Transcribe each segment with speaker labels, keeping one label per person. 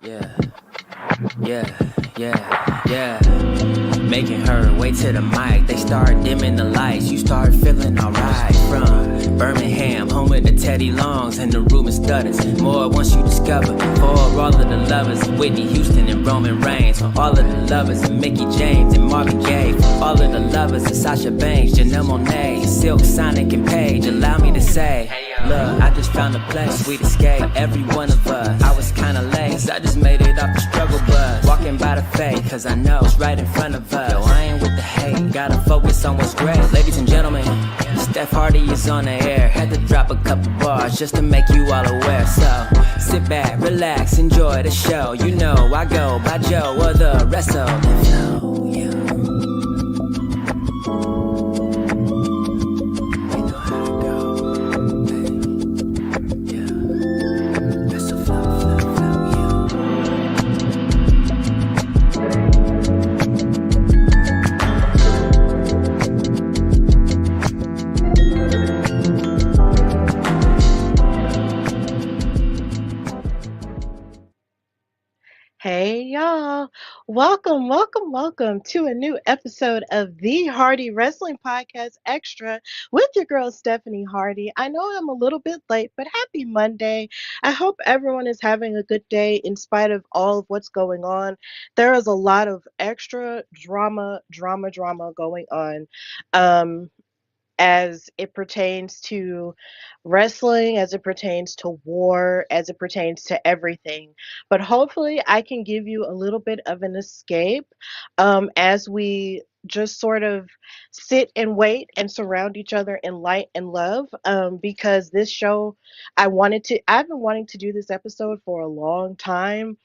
Speaker 1: Yeah, yeah. Making her way to the mic. They start dimming the lights. You start feeling alright. From Birmingham, home of the Teddy Longs and the Ruben Studders. More once you discover. For all of the lovers of Whitney Houston and Roman Reigns. For all of the lovers of Mickey James and Marvin Gaye. For all of the lovers of Sasha Banks, Janelle Monáe, Silk, Sonic, and Paige. Allow me to say, look, I just found a place, sweet escape, every one of us. I was kinda late, cause I just made it off the struggle bus. Walking by the fate, cause I know it's right in front of us. Yo, I ain't with the hate, gotta focus on what's great. Ladies and gentlemen, Steph Hardy is on the air. Had to drop a couple bars just to make you all aware. So, sit back, relax, enjoy the show. You know I go by Joe or the rest of the flow, yeah.
Speaker 2: Hey y'all, welcome to a new episode of the Hardy Wrestling Podcast Extra with your girl Stephanie Hardy. I know I'm a little bit late, but happy Monday. I hope everyone is having a good day in spite of all of what's going on. There is a lot of extra drama going on. Um, as it pertains to wrestling, as it pertains to war, as it pertains to everything. But hopefully, I can give you a little bit of an escape as we just sort of sit and wait and surround each other in light and love because this show I've been wanting to do this episode for a long time,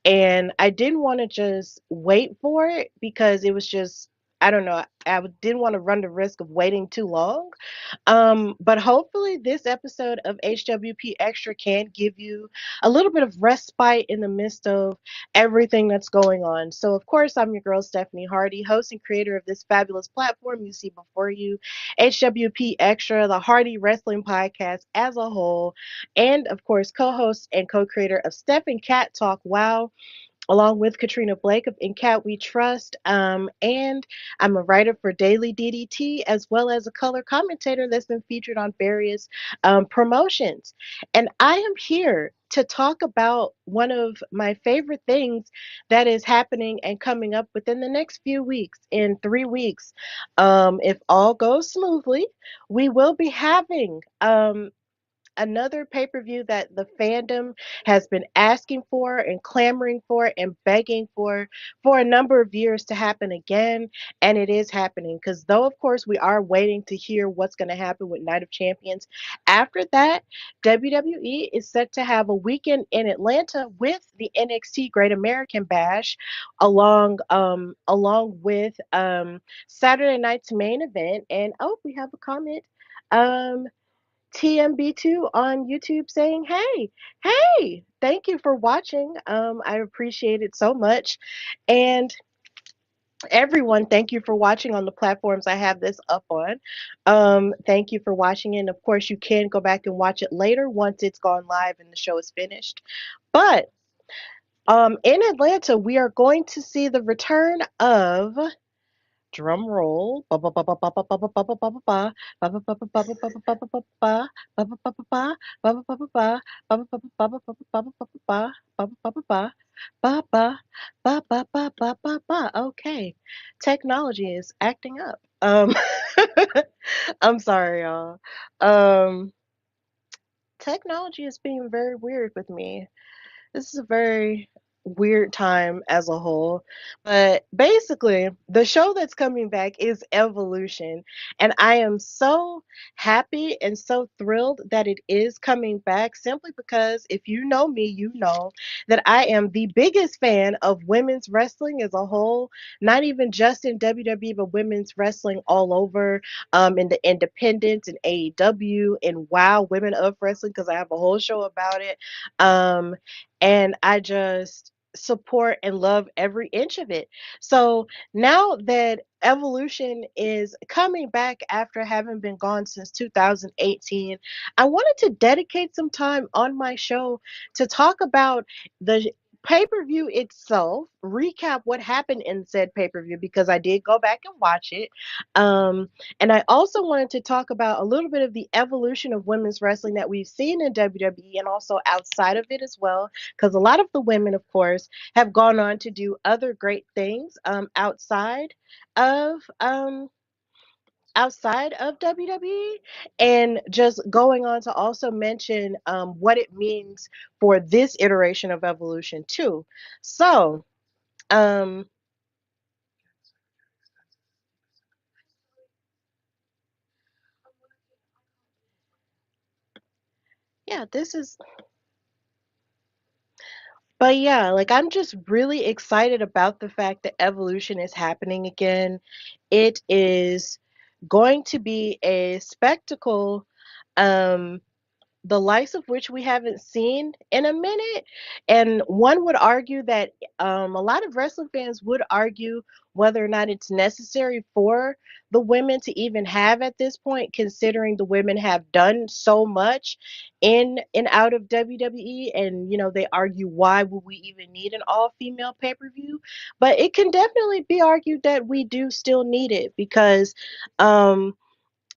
Speaker 2: and I didn't want to just wait for it because it was just, I don't know, didn't want to run the risk of waiting too long. But hopefully, this episode of HWP Extra can give you a little bit of respite in the midst of everything that's going on. So, of course, I'm your girl, Stephanie Hardy, host and creator of this fabulous platform you see before you, HWP Extra, the Hardy Wrestling Podcast as a whole, and, of course, co host and co creator of Steph and Cat Talk Wow, along with Katrina Blake of In Cat We Trust. And I'm a writer for Daily DDT as well as a color commentator that's been featured on various promotions. And I am here to talk about one of my favorite things that is happening and coming up within the next few weeks. In 3 weeks, if all goes smoothly, we will be having another pay-per-view that the fandom has been asking for and clamoring for and begging for a number of years to happen again, and it is happening. Because though of course we are waiting to hear what's going to happen with Night of Champions, after that WWE is set to have a weekend in Atlanta with the NXT Great American Bash, along with Saturday night's main event. And oh, we have a comment. um TMB2 on YouTube saying, hey, thank you for watching. I appreciate it so much. And everyone, thank you for watching on the platforms I have this up on. Thank you for watching. And of course, you can go back and watch it later once it's gone live and the show is finished. But in Atlanta, we are going to see the return of, drum roll, okay, technology is acting up. I'm sorry, y'all. Um, Technology is being very weird with me. This is a very weird time as a whole. But basically, the show that's coming back is Evolution. And I am so happy and so thrilled that it is coming back simply because if you know me, you know that I am the biggest fan of women's wrestling as a whole, not even just in WWE, but women's wrestling all over, in the independents and AEW and WoW Women of Wrestling, because I have a whole show about it. And I just support and love every inch of it. So now that Evolution is coming back after having been gone since 2018, I wanted to dedicate some time on my show to talk about the pay-per-view itself, recap what happened in said pay-per-view because I did go back and watch it. Um, and I also wanted to talk about a little bit of the evolution of women's wrestling that we've seen in WWE and also outside of it as well. Because a lot of the women, of course, have gone on to do other great things of outside of WWE, and just going on to also mention what it means for this iteration of Evolution too. So, um, yeah, this is, but yeah, like I'm just really excited about the fact that Evolution is happening again. It is going to be a spectacle. Um, the likes of which we haven't seen in a minute. And one would argue that a lot of wrestling fans would argue whether or not it's necessary for the women to even have at this point, considering the women have done so much in and out of WWE. And, they argue why would we even need an all female pay per view? But it can definitely be argued that we do still need it because.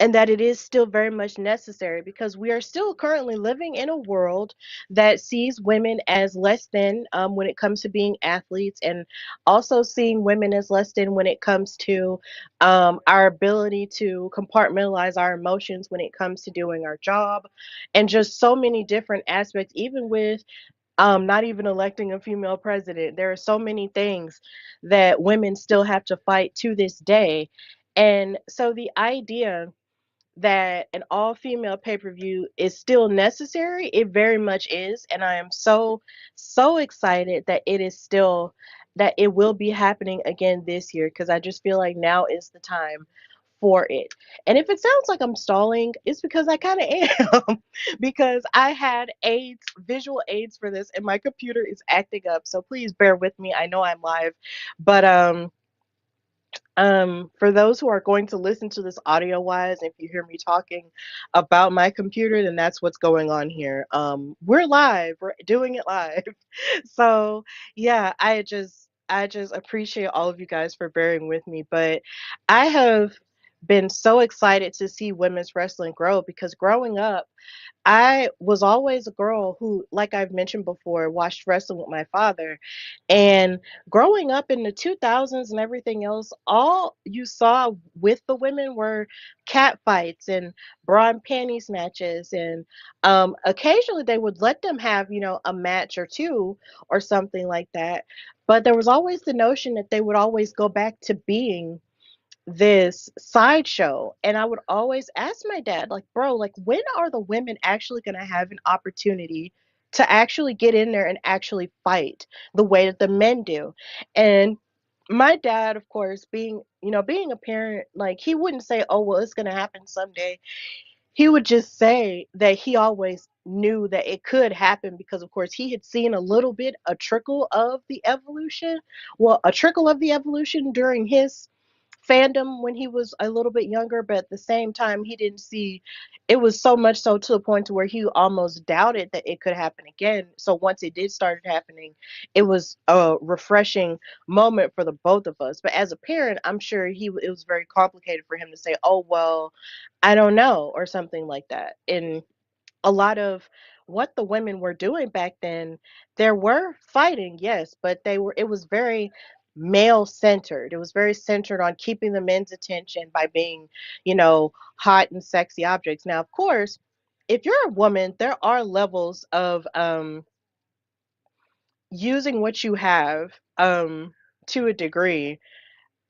Speaker 2: And that it is still very much necessary because we are still currently living in a world that sees women as less than when it comes to being athletes, and also seeing women as less than when it comes to our ability to compartmentalize our emotions when it comes to doing our job, and just so many different aspects, even with not even electing a female president. There are so many things that women still have to fight to this day. And so the idea that an all female pay per view is still necessary. It very much is. And I am so, so excited that that it will be happening again this year because I just feel like now is the time for it. And if it sounds like I'm stalling, it's because I kind of am because I had visual aids for this, and my computer is acting up. So please bear with me. I know I'm live, but for those who are going to listen to this audio wise, if you hear me talking about my computer, then that's what's going on here. We're live, we're doing it live. So yeah, I just appreciate all of you guys for bearing with me. But I have been so excited to see women's wrestling grow because growing up, I was always a girl who, like I've mentioned before, watched wrestling with my father. And growing up in the 2000s and everything else, all you saw with the women were cat fights and bra and panties matches. And occasionally they would let them have, a match or two or something like that. But there was always the notion that they would always go back to being this sideshow. And I would always ask my dad, like, bro, like, when are the women actually going to have an opportunity to actually get in there and actually fight the way that the men do? And my dad, of course, being a parent, like, he wouldn't say, oh, well, it's going to happen someday. He would just say that he always knew that it could happen because, of course, he had seen a trickle of the evolution. Well, a trickle of the evolution during his fandom when he was a little bit younger, but at the same time, he didn't see it was so much so to the point to where he almost doubted that it could happen again. So once it did start happening, it was a refreshing moment for the both of us. But as a parent, I'm sure it was very complicated for him to say, "Oh well, I don't know," or something like that. And a lot of what the women were doing back then, there were fighting, yes, but it was very male centered. It was very centered on keeping the men's attention by being, hot and sexy objects. Now, of course, if you're a woman, there are levels of using what you have to a degree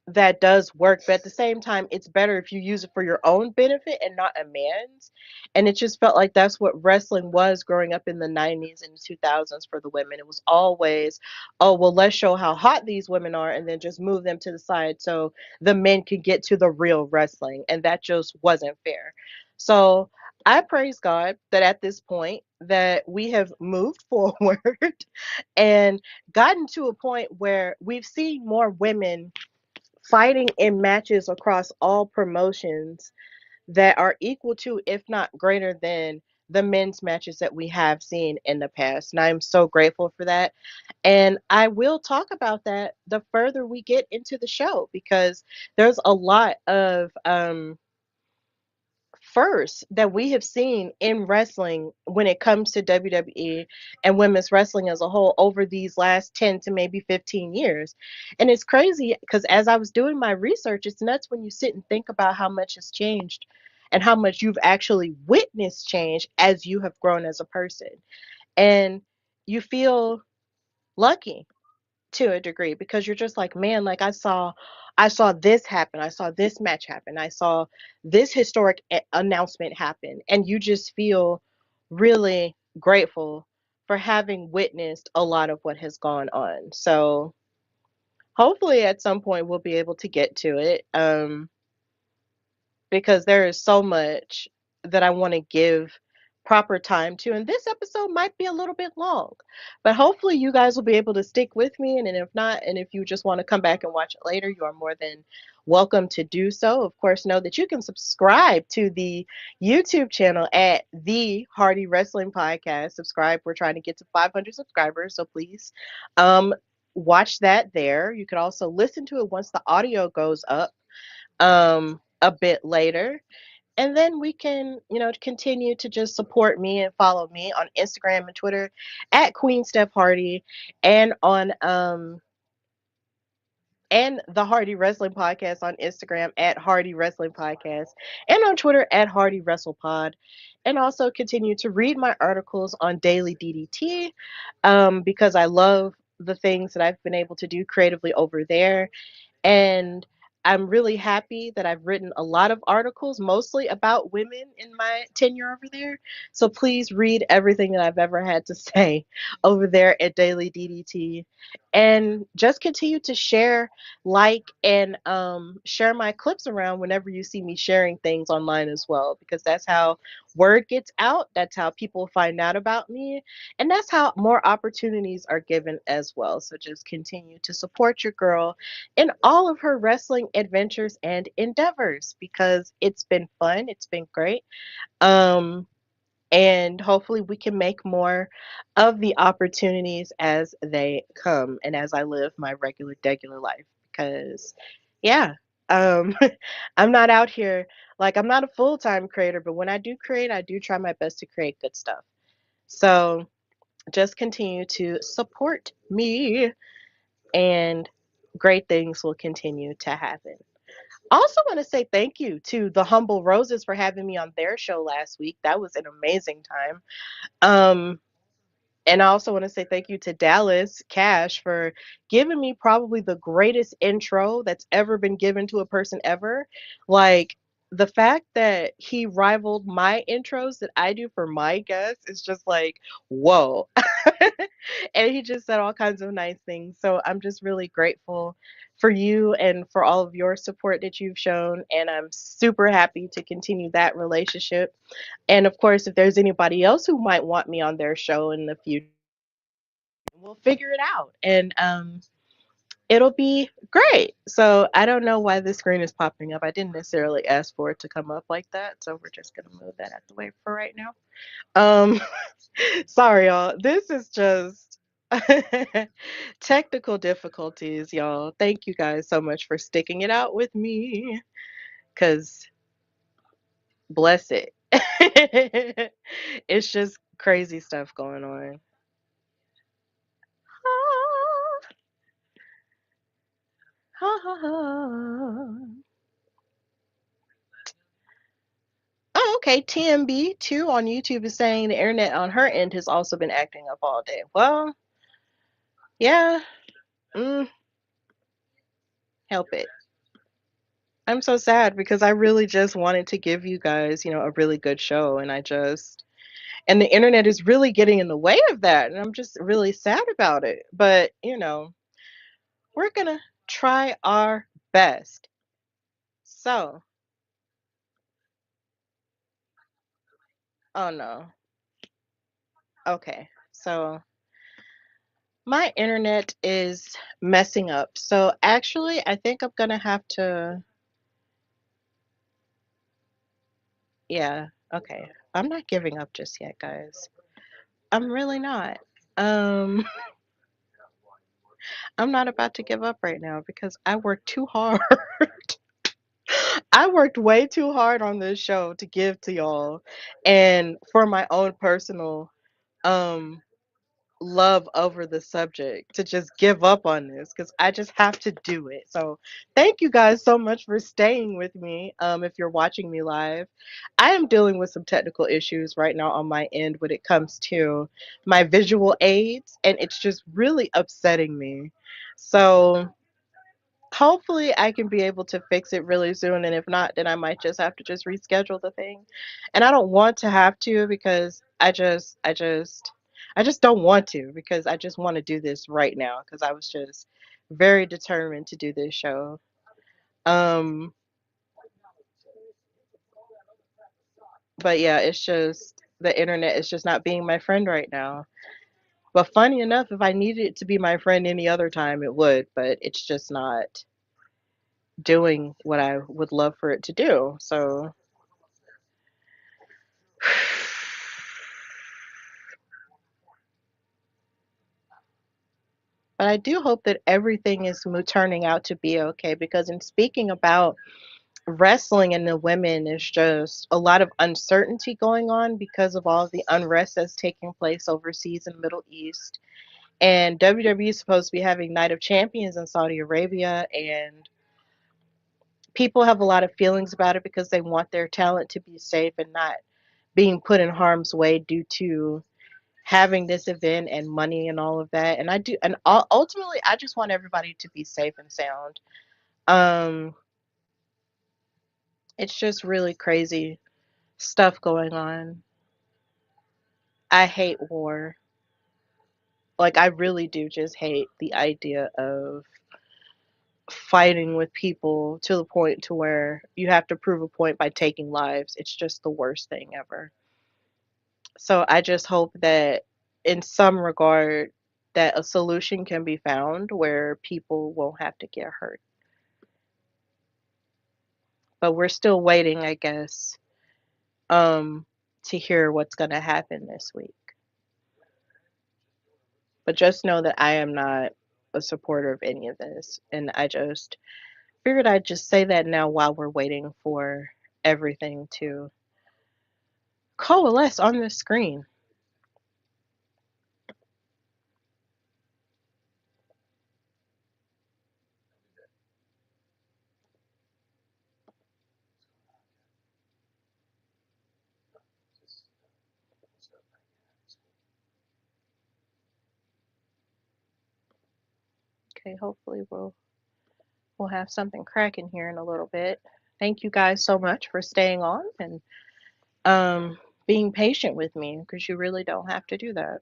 Speaker 2: that does work, but at the same time, it's better if you use it for your own benefit and not a man's. And it just felt like that's what wrestling was growing up in the 90s and 2000s for the women. It was always, oh, well, let's show how hot these women are and then just move them to the side so the men could get to the real wrestling. And that just wasn't fair. So I praise God that at this point that we have moved forward and gotten to a point where we've seen more women fighting in matches across all promotions that are equal to, if not greater than, the men's matches that we have seen in the past. And I'm so grateful for that. And I will talk about that the further we get into the show because there's a lot of first that we have seen in wrestling when it comes to WWE and women's wrestling as a whole over these last 10 to maybe 15 years. And it's crazy because as I was doing my research, it's nuts when you sit and think about how much has changed and how much you've actually witnessed change as you have grown as a person. And you feel lucky to a degree because you're just like, man, like I saw this happen. I saw this match happen. I saw this historic announcement happen. And you just feel really grateful for having witnessed a lot of what has gone on. So hopefully at some point we'll be able to get to it. Because there is so much that I want to give proper time to. And this episode might be a little bit long, but hopefully you guys will be able to stick with me. And if not, and if you just want to come back and watch it later, you are more than welcome to do so. Of course, know that you can subscribe to the YouTube channel at the Hardy Wrestling Podcast. Subscribe. We're trying to get to 500 subscribers, so please watch that there. You can also listen to it once the audio goes up a bit later. And then we can, continue to just support me and follow me on Instagram and Twitter at Queen Steph Hardy and on and the Hardy Wrestling Podcast on Instagram at Hardy Wrestling Podcast and on Twitter at Hardy Wrestle Pod. And also continue to read my articles on Daily DDT because I love the things that I've been able to do creatively over there. And I'm really happy that I've written a lot of articles, mostly about women in my tenure over there. So please read everything that I've ever had to say over there at Daily DDT. And just continue to share, like, and share my clips around whenever you see me sharing things online as well, because that's how word gets out. That's how people find out about me. And that's how more opportunities are given as well. So just continue to support your girl in all of her wrestling adventures and endeavors because it's been fun. It's been great. Um, and hopefully we can make more of the opportunities as they come and as I live my regular life because yeah, um I'm not out here like I'm not a full-time creator, but when I do create, I do try my best to create good stuff. So just continue to support me and great things will continue to happen. Also want to say thank you to the Humble Roses for having me on their show last week. That was an amazing time. Um, and I also want to say thank you to Dallas Cash for giving me probably the greatest intro that's ever been given to a person ever. Like the fact that he rivaled my intros that I do for my guests is just like, whoa. And he just said all kinds of nice things. So I'm just really grateful for you and for all of your support that you've shown. And I'm super happy to continue that relationship. And of course, if there's anybody else who might want me on their show in the future, we'll figure it out. And it'll be great. So I don't know why the screen is popping up. I didn't necessarily ask for it to come up like that. So we're just gonna move that out the way for right now. Um sorry y'all. This is just technical difficulties, y'all. Thank you guys so much for sticking it out with me. Cause bless it. It's just crazy stuff going on. Ah, ha, ha, ha. Oh, okay. TMB2 on YouTube is saying the internet on her end has also been acting up all day. Well, yeah, mm, help it. I'm so sad because I really just wanted to give you guys, a really good show, and and the internet is really getting in the way of that, and I'm just really sad about it. But, we're gonna try our best. So, oh no. Okay. So, my internet is messing up. So actually, I think I'm gonna have to, yeah, okay. I'm not giving up just yet, guys. I'm really not. Um, I'm not about to give up right now because I worked too hard. I worked way too hard on this show to give to y'all and for my own personal um love over the subject to just give up on this because I just have to do it. So thank you guys so much for staying with me. If you're watching me live, I am dealing with some technical issues right now on my end when it comes to my visual aids, and it's just really upsetting me. So hopefully I can be able to fix it really soon, and if not, then I might just have to just reschedule the thing. And I don't want to have to because I just don't want to because I just want to do this right now because I was just very determined to do this show. Um but yeah, it's just the internet is just not being my friend right now. But funny enough, if I needed it to be my friend any other time, it would, but it's just not doing what I would love for it to do. So but I do hope that everything is turning out to be okay because in speaking about wrestling and the women, there's just a lot of uncertainty going on because of all of the unrest that's taking place overseas in the Middle East. And WWE is supposed to be having Night of Champions in Saudi Arabia, and people have a lot of feelings about it because they want their talent to be safe and not being put in harm's way due to having this event and money and all of that. And I do, and ultimately, I just want everybody to be safe and sound. Um, it's just really crazy stuff going on. I hate war. Like, I really do just hate the idea of fighting with people to the point to where you have to prove a point by taking lives. It's just the worst thing ever. So I just hope that in some regard that a solution can be found where people won't have to get hurt. But we're still waiting, I guess, um, to hear what's going to happen this week. But just know that I am not a supporter of any of this. And I just figured I'd just say that now while we're waiting for everything to coalesce on the screen. Okay, hopefully we'll have something cracking here in a little bit. Thank you guys so much for staying on and um being patient with me because you really don't have to do that.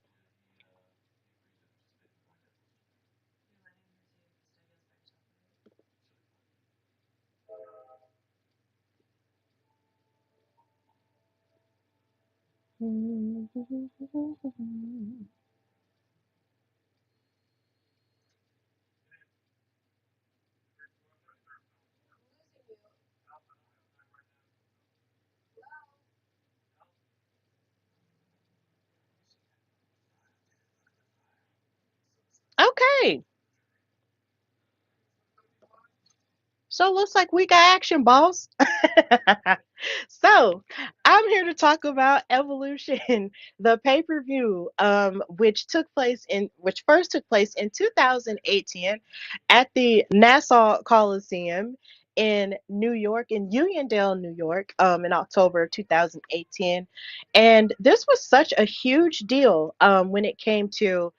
Speaker 2: Okay, so it looks like we got action, boss. So I'm here to talk about Evolution, the pay-per-view, which first took place in 2018 at the Nassau Coliseum in New York, in Uniondale, New York, in October of 2018. And this was such a huge deal when it came to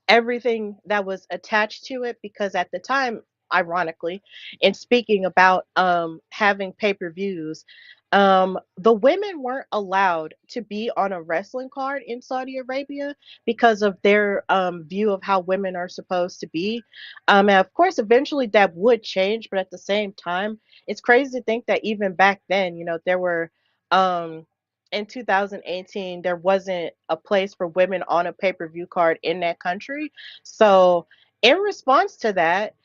Speaker 2: everything that was attached to it, because at the time, ironically, in speaking about having pay-per-views, the women weren't allowed to be on a wrestling card in Saudi Arabia because of their view of how women are supposed to be. And of course, eventually that would change, but at the same time, it's crazy to think that even back then, there were um, in 2018, there wasn't a place for women on a pay per view card in that country. So, in response to that,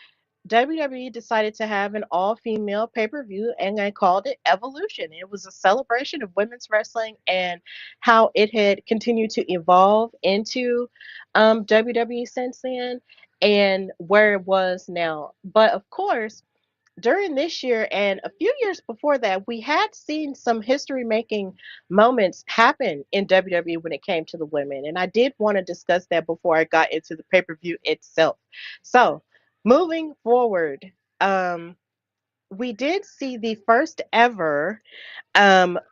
Speaker 2: WWE decided to have an all female pay per view and they called it Evolution. It was a celebration of women's wrestling and how it had continued to evolve into WWE since then and where it was now. But of course, during this year and a few years before that, we had seen some history making moments happen in WWE when it came to the women. And I did want to discuss that before I got into the pay per view itself. So, moving forward, um, we did see the first ever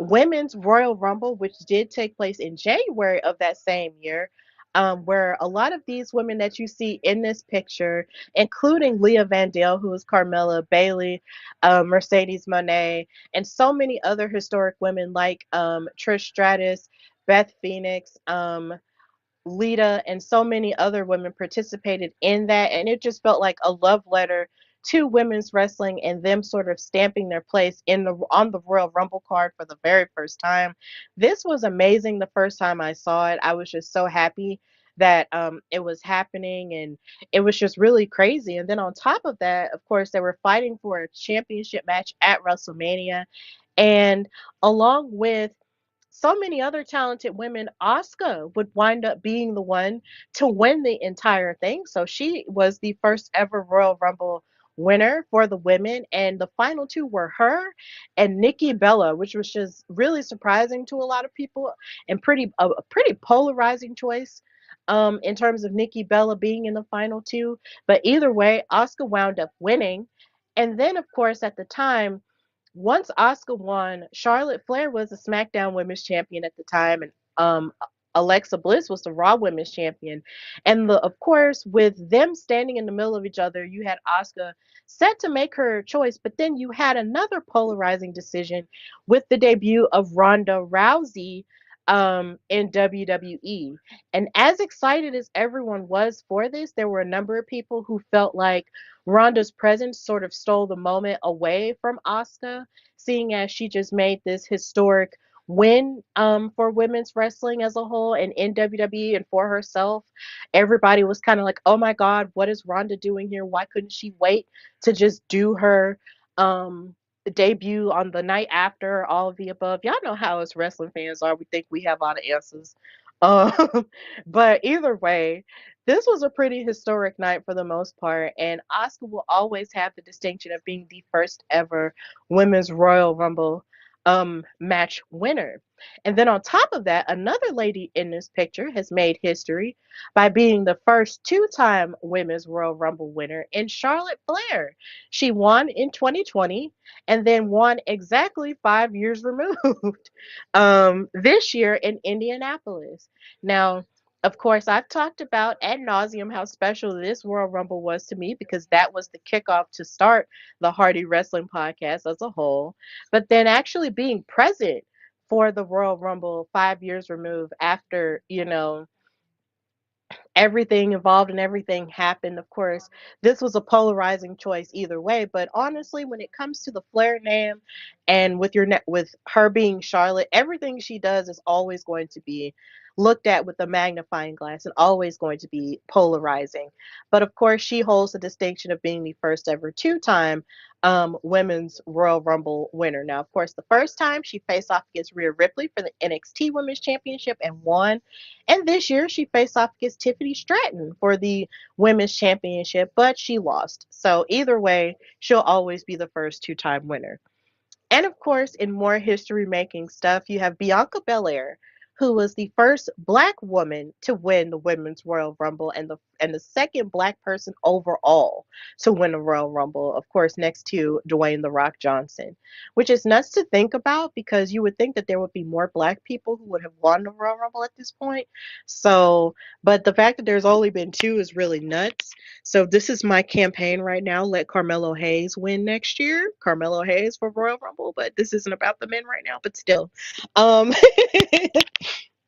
Speaker 2: women's Royal Rumble, which did take place in January of that same year, where a lot of these women that you see in this picture, including Leah Vandale, who is Carmella, Bailey, Mercedes Moné, and so many other historic women like Trish Stratus, Beth Phoenix, Lita, and so many other women participated in that. And it just felt like a love letter to women's wrestling and them sort of stamping their place in the on the Royal Rumble card for the very first time. This was amazing the first time I saw it. I was just so happy that it was happening and it was just really crazy. And then on top of that, of course, they were fighting for a championship match at WrestleMania. And along with so many other talented women, Asuka would wind up being the one to win the entire thing. So she was the first ever Royal Rumble winner for the women, and the final two were her and Nikki Bella, which was just really surprising to a lot of people and a pretty polarizing choice. In terms of Nikki Bella being in the final two, but either way, Asuka wound up winning. And then, of course, at the time, once Asuka won, Charlotte Flair was the SmackDown Women's Champion at the time, and Alexa Bliss was the Raw Women's Champion. And of course, with them standing in the middle of each other, you had Asuka set to make her choice, but then you had another polarizing decision with the debut of Ronda Rousey in WWE. And as excited as everyone was for this, there were a number of people who felt like Ronda's presence sort of stole the moment away from Asuka, seeing as she just made this historic win for women's wrestling as a whole and in WWE and for herself. Everybody was kind of like, oh my God, what is Ronda doing here? Why couldn't she wait to just do her debut on the night after all of the above? Y'all know how us wrestling fans are. We think we have all the answers. Um, but either way, this was a pretty historic night for the most part, and Asuka will always have the distinction of being the first ever women's Royal Rumble match winner. And then on top of that, another lady in this picture has made history by being the first two-time women's Royal Rumble winner in Charlotte Flair. She won in 2020 and then won exactly 5 years removed this year in Indianapolis. Now, of course, I've talked about ad nauseum how special this Royal Rumble was to me because that was the kickoff to start the Hardy Wrestling Podcast as a whole. But then actually being present for the Royal Rumble 5 years removed after, everything evolved and everything happened. Of course, this was a polarizing choice either way, but honestly, when it comes to the Flair name and with her being Charlotte, everything she does is always going to be looked at with a magnifying glass and always going to be polarizing. But of course, she holds the distinction of being the first ever two-time women's Royal Rumble winner. Now, of course, the first time she faced off against Rhea Ripley for the NXT Women's Championship and won, and this year she faced off against Tiffany Stratton for the Women's Championship, but she lost. So either way, she'll always be the first two-time winner. And of course, in more history making stuff, you have Bianca Belair, who was the first black woman to win the Women's Royal Rumble and the second black person overall to win the Royal Rumble, of course, next to Dwayne The Rock Johnson, which is nuts to think about because you would think that there would be more black people who would have won the Royal Rumble at this point. So, but the fact that there's only been two is really nuts. So this is my campaign right now. Let Carmelo Hayes win next year. Carmelo Hayes for Royal Rumble, but this isn't about the men right now, but still. Um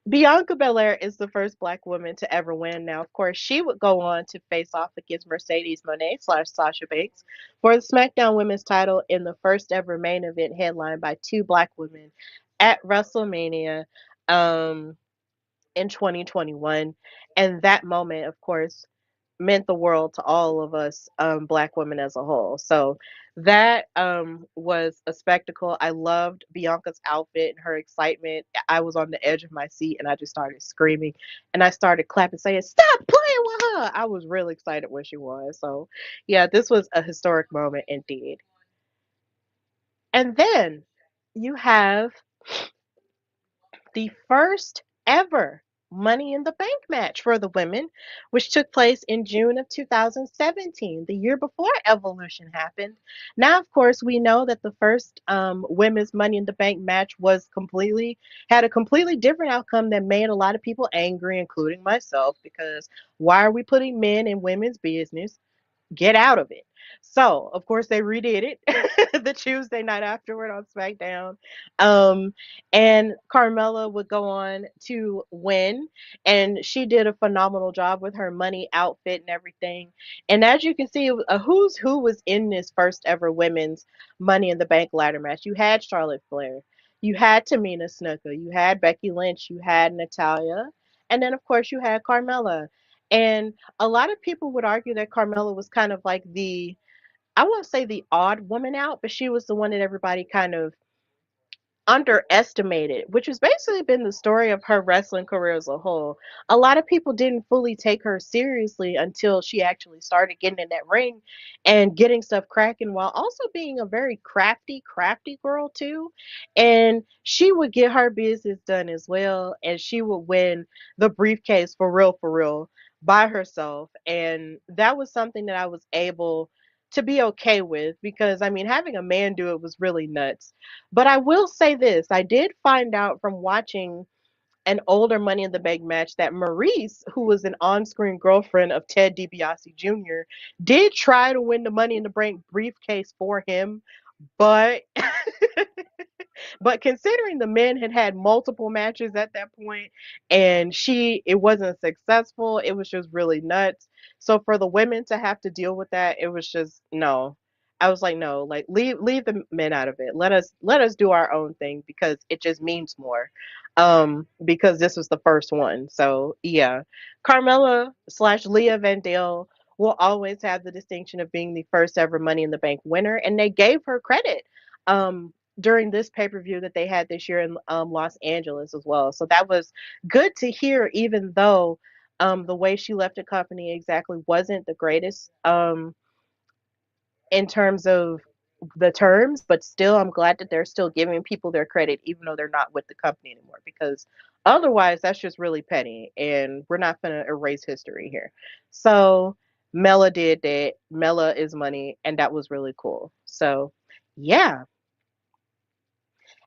Speaker 2: Bianca Belair is the first black woman to ever win. Now, of course, she would go on to face off against Mercedes Moné / Sasha Banks for the SmackDown Women's title in the first ever main event headlined by two black women at WrestleMania um, in 2021. And that moment, of course, meant the world to all of us black women as a whole. So that was a spectacle. I loved Bianca's outfit and her excitement. I was on the edge of my seat and I just started screaming and I started clapping saying, "Stop playing with her." I was really excited when she won. So yeah, this was a historic moment indeed. And then you have the first ever Money in the Bank match for the women, which took place in June of 2017, the year before Evolution happened. Now, of course, we know that the first women's Money in the Bank match had a completely different outcome that made a lot of people angry, including myself, because why are we putting men in women's business? Get out of it. So, of course, they redid it the Tuesday night afterward on SmackDown. Um, and Carmella would go on to win, and she did a phenomenal job with her money outfit and everything. And as you can see, a who's who was in this first ever women's Money in the Bank ladder match. You had Charlotte Flair, you had Tamina Snuka, you had Becky Lynch, you had Natalia, and then, of course, you had Carmella. And a lot of people would argue that Carmella was kind of like I won't say the odd woman out, but she was the one that everybody kind of underestimated, which has basically been the story of her wrestling career as a whole. A lot of people didn't fully take her seriously until she actually started getting in that ring and getting stuff cracking while also being a very crafty girl too. And she would get her business done as well, and she would win the briefcase for real by herself. And that was something that I was able to be okay with because I mean having a man do it was really nuts. But I will say this, I did find out from watching an older Money in the Bank match that Maurice, who was an on-screen girlfriend of Ted DiBiase Jr., did try to win the Money in the Bank briefcase for him, but but considering the men had had multiple matches at that point and it wasn't successful, it was just really nuts. So for the women to have to deal with that, it was just no. I was like, no, like leave the men out of it. Let us do our own thing because it just means more. Because this was the first one. So yeah. Carmella slash Leah Vandale will always have the distinction of being the first ever Money in the Bank winner, and they gave her credit. Um, during this pay-per-view that they had this year in Los Angeles as well. So that was good to hear, even though the way she left the company exactly wasn't the greatest in terms of the terms, but still, I'm glad that they're still giving people their credit, even though they're not with the company anymore, because otherwise, that's just really petty, and we're not going to erase history here. So, Mela did that. Mela is money, and that was really cool. So, yeah,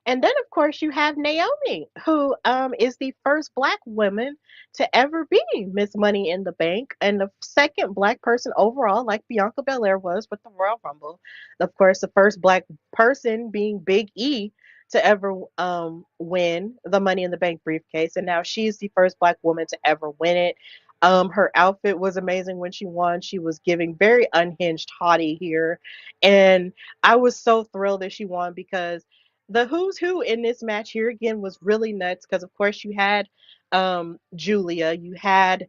Speaker 2: and then, of course, you have Naomi, who is the first Black woman to ever be Miss Money in the Bank, and the second Black person overall, like Bianca Belair was with the Royal Rumble. Of course, the first Black person being Big E to ever win the Money in the Bank briefcase, and now she's the first Black woman to ever win it. Her outfit was amazing when she won. She was giving very unhinged haughty here, and I was so thrilled that she won because the who's who in this match here again was really nuts because of course you had Julia, you had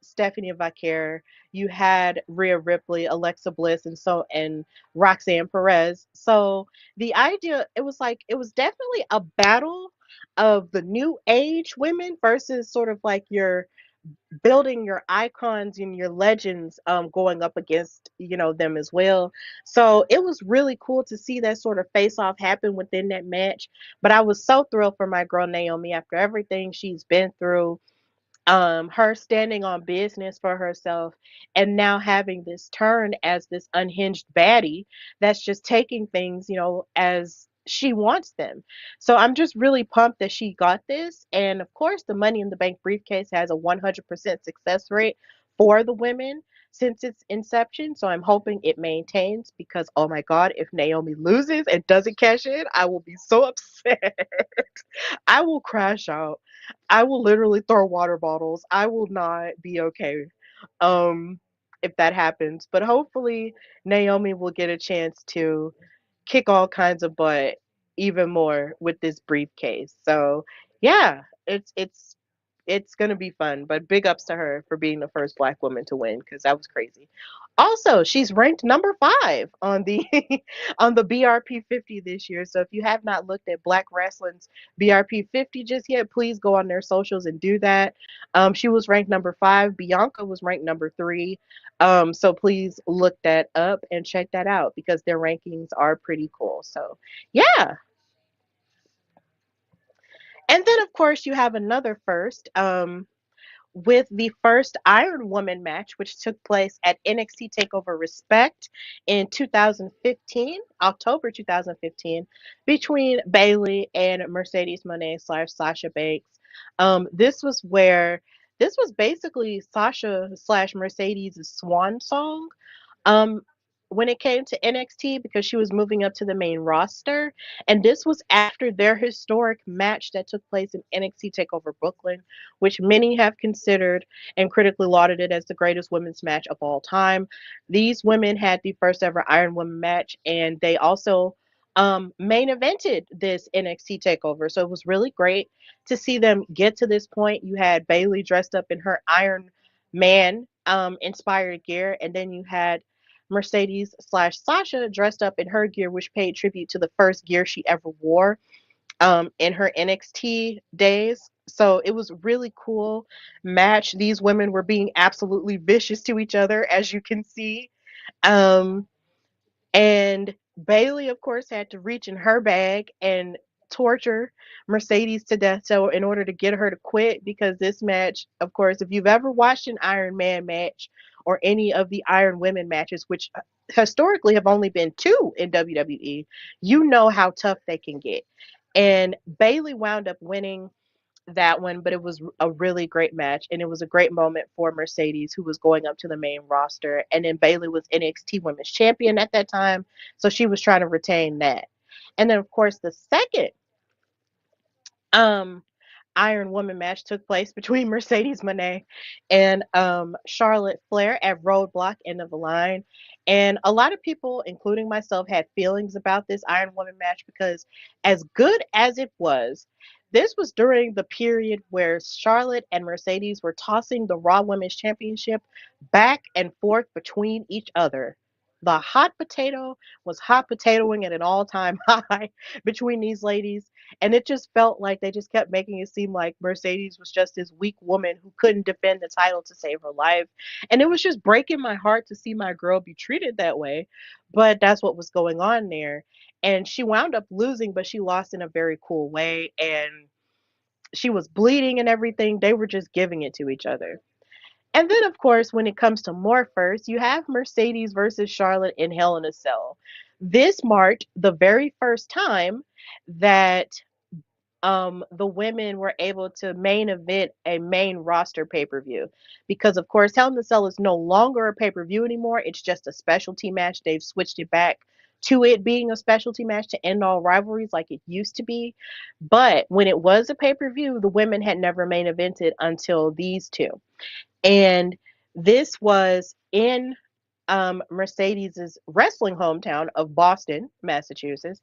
Speaker 2: Stephanie Vaquer, you had Rhea Ripley, Alexa Bliss, and Roxanne Perez. So the idea it was definitely a battle of the new age women versus sort of like your building your icons and your legends going up against them as well. So it was really cool to see that sort of face off happen within that match. But I was so thrilled for my girl Naomi after everything she's been through, her standing on business for herself and now having this turn as this unhinged baddie that's just taking things, as she wants them. So I'm just really pumped that she got this. And of course, the Money in the Bank briefcase has a 100% success rate for the women since its inception. So I'm hoping it maintains because, oh my God, if Naomi loses and doesn't cash in, I will be so upset. I will crash out. I will literally throw water bottles. I will not be okay um if that happens. But hopefully Naomi will get a chance to kick all kinds of butt even more with this briefcase. So, yeah, it's it's gonna be fun. But big ups to her for being the first Black woman to win because that was crazy. Also, she's ranked number 5 on the on the BRP 50 this year. So if you have not looked at Black Wrestling's BRP 50 just yet, please go on their socials and do that. She was ranked number 5. Bianca was ranked number 3. So please look that up and check that out because their rankings are pretty cool. So yeah. And then of course you have another first. With the first Iron Woman match, which took place at NXT TakeOver Respect in 2015, October 2015, between Bayley and Mercedes Moné slash Sasha Banks. This was where this was basically Sasha slash Mercedes' swan song. Um, when it came to NXT because she was moving up to the main roster. And this was after their historic match that took place in NXT TakeOver Brooklyn, which many have considered and critically lauded it as the greatest women's match of all time. These women had the first ever Iron Woman match, and they also main evented this NXT TakeOver. So it was really great to see them get to this point. You had Bayley dressed up in her Iron Man inspired gear, and then you had Mercedes slash Sasha dressed up in her gear, which paid tribute to the first gear she ever wore in her NXT days. So it was really cool match. These women were being absolutely vicious to each other, as you can see. Um, and Bayley, of course, had to reach in her bag and torture Mercedes to death. So, in order to get her to quit, because this match, of course, if you've ever watched an Iron Man match or any of the Iron Women matches, which historically have only been two in WWE, you know how tough they can get. And Bayley wound up winning that one, but it was a really great match, and it was a great moment for Mercedes, who was going up to the main roster. And then Bayley was NXT Women's Champion at that time, so she was trying to retain that. And then, of course, the second um, Iron Woman match took place between Mercedes Moné and Charlotte Flair at Roadblock End of the Line. And a lot of people, including myself, had feelings about this Iron Woman match because, as good as it was, this was during the period where Charlotte and Mercedes were tossing the Raw Women's Championship back and forth between each other. The hot potato was hot potatoing at an all time high between these ladies, and it just felt like they just kept making it seem like Mercedes was just this weak woman who couldn't defend the title to save her life. And it was just breaking my heart to see my girl be treated that way. But that's what was going on there. And she wound up losing, but she lost in a very cool way. And she was bleeding and everything. They were just giving it to each other. And then, of course, when it comes to more first, you have Mercedes versus Charlotte in Hell in a Cell. This marked the very first time that the women were able to main event a main roster pay per view. Because, of course, Hell in a Cell is no longer a pay per view anymore. It's just a specialty match. They've switched it back to it being a specialty match to end all rivalries like it used to be. But when it was a pay per view, the women had never main evented until these two. And this was in Mercedes's wrestling hometown of Boston, Massachusetts.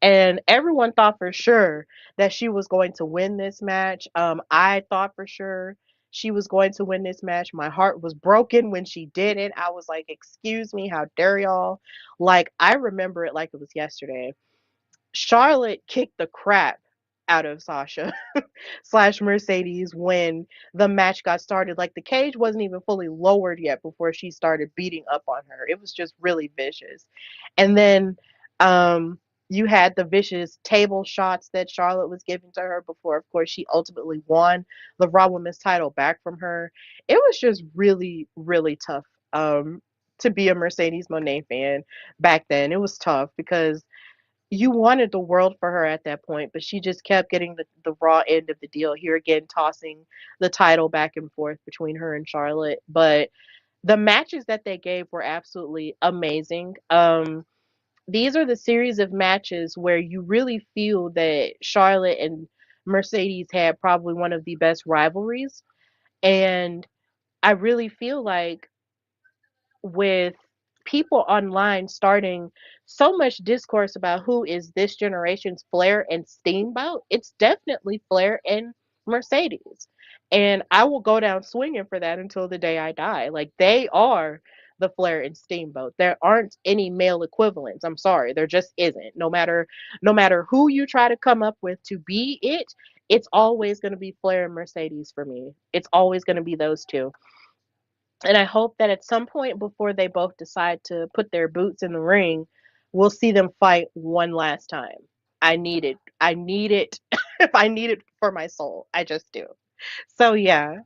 Speaker 2: And everyone thought for sure that she was going to win this match. I thought for sure she was going to win this match. My heart was broken when she did it. I was like, excuse me, how dare y'all? Like, I remember it like it was yesterday. Charlotte kicked the crap out of Sasha slash Mercedes when the match got started. Like the cage wasn't even fully lowered yet before she started beating up on her. It was just really vicious. And then you had the vicious table shots that Charlotte was giving to her before, of course, she ultimately won the Raw Women's title back from her. It was just really, really tough to be a Mercedes Moné fan back then. It was tough because you wanted the world for her at that point, but she just kept getting the raw end of the deal. Here again, tossing the title back and forth between her and Charlotte. But the matches that they gave were absolutely amazing. These are the series of matches where you really feel that Charlotte and Mercedes had probably one of the best rivalries. And I really feel like with people online starting so much discourse about who is this generation's Flair and Steamboat, it's definitely Flair and Mercedes. And I will go down swinging for that until the day I die. Like, they are the Flair and Steamboat. There aren't any male equivalents. I'm sorry, there just isn't. No matter who you try to come up with to be it, it's always going to be Flair and Mercedes for me. It's always going to be those two. And I hope that at some point before they both decide to put their boots in the ring, we'll see them fight one last time. I need it. I need it. If I need it for my soul, I just do. So yeah,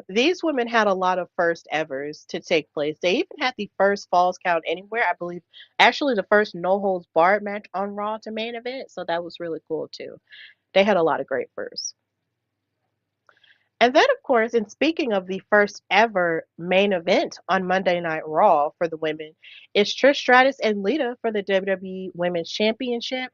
Speaker 2: these women had a lot of first evers to take place. They even had the first Falls Count Anywhere, I believe. Actually, the first No Holds Barred match on Raw to main event. So that was really cool too. They had a lot of great firsts. And then, of course, and speaking of the first ever main event on Monday Night Raw for the women, is Trish Stratus and Lita for the WWE Women's Championship.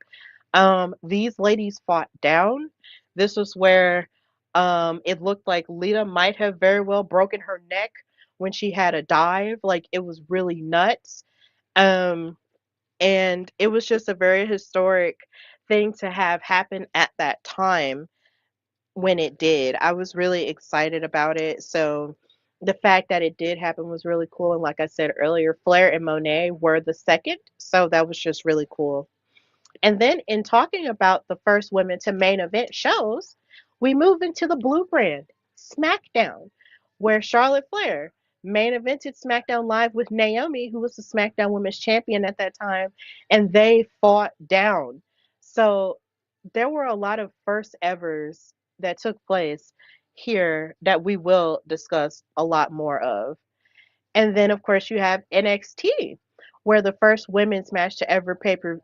Speaker 2: These ladies fought down. This was where it looked like Lita might have very well broken her neck when she had a dive. Like, it was really nuts. Um, and it was just a very historic thing to have happen at that time when it did. I was really excited about it. So the fact that it did happen was really cool. And like I said earlier, Flair and Monet were the second. So that was just really cool. And then in talking about the first women to main event shows, we move into the blue brand, SmackDown, where Charlotte Flair main evented SmackDown Live with Naomi, who was the SmackDown Women's Champion at that time, and they fought down. So there were a lot of first evers that took place here that we will discuss a lot more of. And then, of course, you have NXT, where the first women's match to ever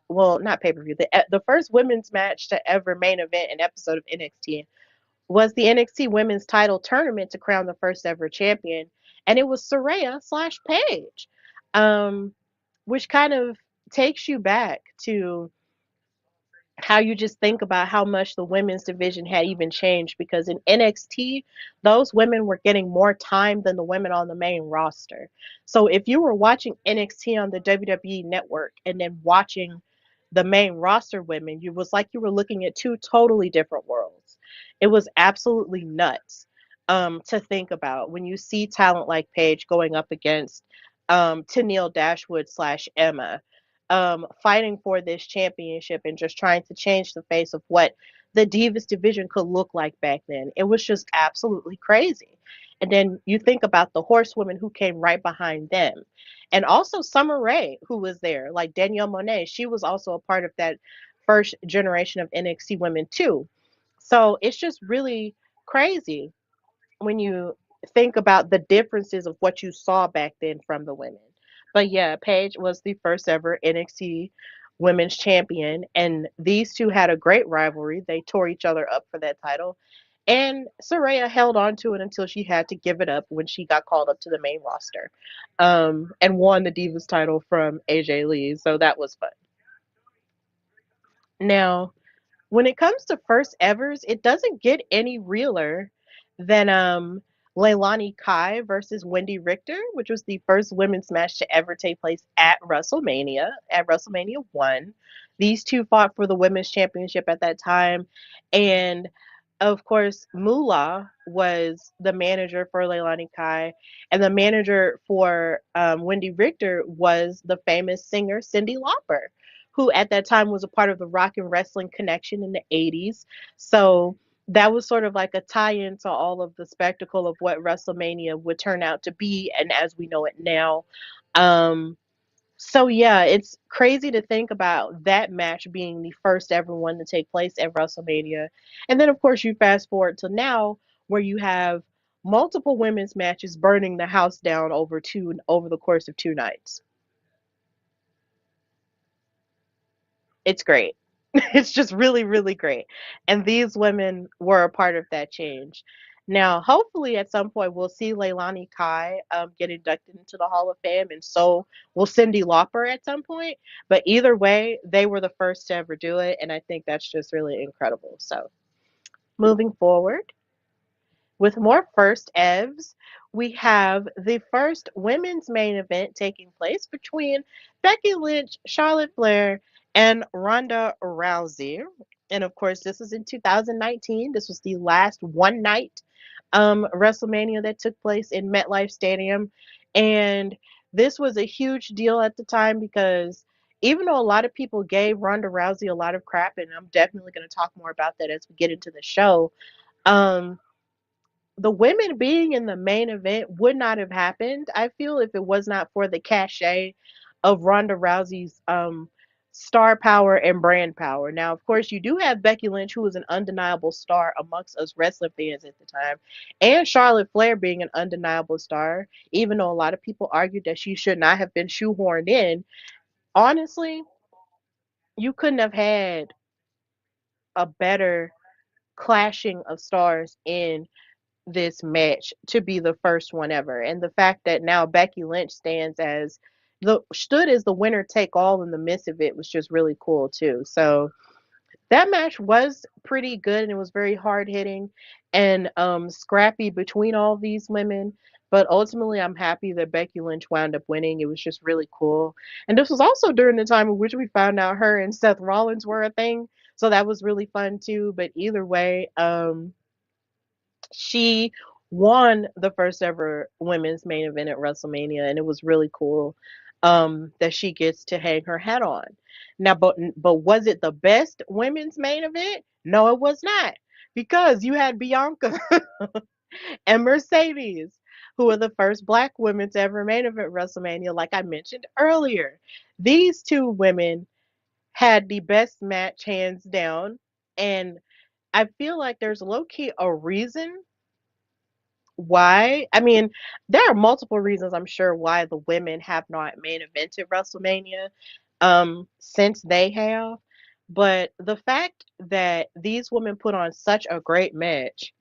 Speaker 2: not pay per view, the first women's match to ever main event an episode of NXT was the NXT Women's Title Tournament to crown the first ever champion, and it was Saraya slash Paige, um, which kind of takes you back to how you just think about how much the women's division had even changed, because in NXT, those women were getting more time than the women on the main roster. So if you were watching NXT on the WWE network and then watching the main roster women, you was like you were looking at two totally different worlds. It was absolutely nuts to think about when you see talent like Paige going up against Tennille Dashwood slash Emma, fighting for this championship and just trying to change the face of what the Divas division could look like back then. It was just absolutely crazy. And then you think about the horsewomen who came right behind them. And also Summer Rae, who was there, like Danielle Monet. She was also a part of that first generation of NXT women, too. So it's just really crazy when you think about the differences of what you saw back then from the women. But yeah, Paige was the first ever NXT women's champion, and these two had a great rivalry. They tore each other up for that title. And Saraya held on to it until she had to give it up when she got called up to the main roster, and won the Divas title from AJ Lee. So that was fun. Now, when it comes to first evers, it doesn't get any realer than Leilani Kai versus Wendy Richter, which was the first women's match to ever take place at WrestleMania 1. These two fought for the women's championship at that time. And of course, Moolah was the manager for Leilani Kai, and the manager for Wendy Richter was the famous singer Cyndi Lauper, who at that time was a part of the Rock and Wrestling Connection in the 80s. So that was sort of like a tie-in to all of the spectacle of what WrestleMania would turn out to be, and as we know it now. Um, so yeah, it's crazy to think about that match being the first ever one to take place at WrestleMania. And then of course you fast forward to now where you have multiple women's matches burning the house down over the course of 2 nights. It's great. It's just really, really great. And these women were a part of that change. Now, hopefully, at some point, we'll see Leilani Kai get inducted into the Hall of Fame, and so will Cyndi Lauper at some point. But either way, they were the first to ever do it, and I think that's just really incredible. So, moving forward, with more first evs, we have the first women's main event taking place between Becky Lynch, Charlotte Flair, and Ronda Rousey. And of course, this was in 2019. This was the last one night WrestleMania that took place in MetLife Stadium. And this was a huge deal at the time because even though a lot of people gave Ronda Rousey a lot of crap, and I'm definitely going to talk more about that as we get into the show, um, the women being in the main event would not have happened, I feel, if it was not for the cachet of Ronda Rousey's star power and brand power. Now, of course, you do have Becky Lynch, who was an undeniable star amongst us wrestling fans at the time, and Charlotte Flair being an undeniable star, even though a lot of people argued that she should not have been shoehorned in. Honestly, you couldn't have had a better clashing of stars in this match to be the first one ever. And the fact that now Becky Lynch stood as the winner take all in the midst of it was just really cool too. So that match was pretty good and it was very hard hitting and scrappy between all these women. But ultimately, I'm happy that Becky Lynch wound up winning. It was just really cool. And this was also during the time in which we found out her and Seth Rollins were a thing. So that was really fun too. But either way, she won the first ever women's main event at WrestleMania, and it was really cool that she gets to hang her hat on. Now, but was it the best women's main event? No, it was not, because you had Bianca and Mercedes, who were the first Black women to ever main event WrestleMania, like I mentioned earlier. These two women had the best match hands down, and I feel like there's low key a reason why. I mean, there are multiple reasons I'm sure why the women have not main evented WrestleMania since they have. But the fact that these women put on such a great match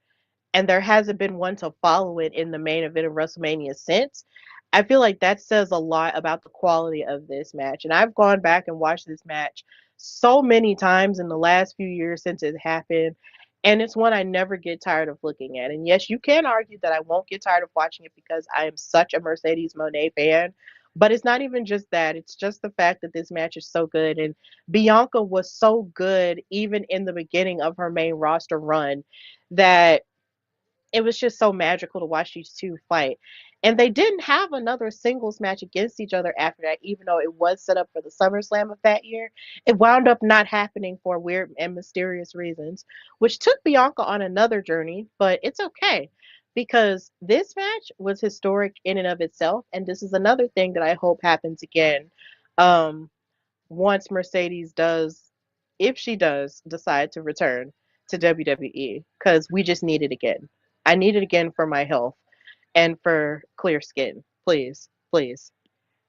Speaker 2: and there hasn't been one to follow it in the main event of WrestleMania since. I feel like that says a lot about the quality of this match. And I've gone back and watched this match so many times in the last few years since it happened. And it's one I never get tired of looking at. And yes, you can argue that I won't get tired of watching it because I am such a Mercedes Moné fan. But it's not even just that. It's just the fact that this match is so good. And Bianca was so good even in the beginning of her main roster run that it was just so magical to watch these two fight. And they didn't have another singles match against each other after that, even though it was set up for the SummerSlam of that year. It wound up not happening for weird and mysterious reasons, which took Bianca on another journey, but it's okay because this match was historic in and of itself. And this is another thing that I hope happens again. Um, Once Mercedes does, if she does decide to return to WWE, because we just need it again. I need it again for my health and for clear skin. Please, please.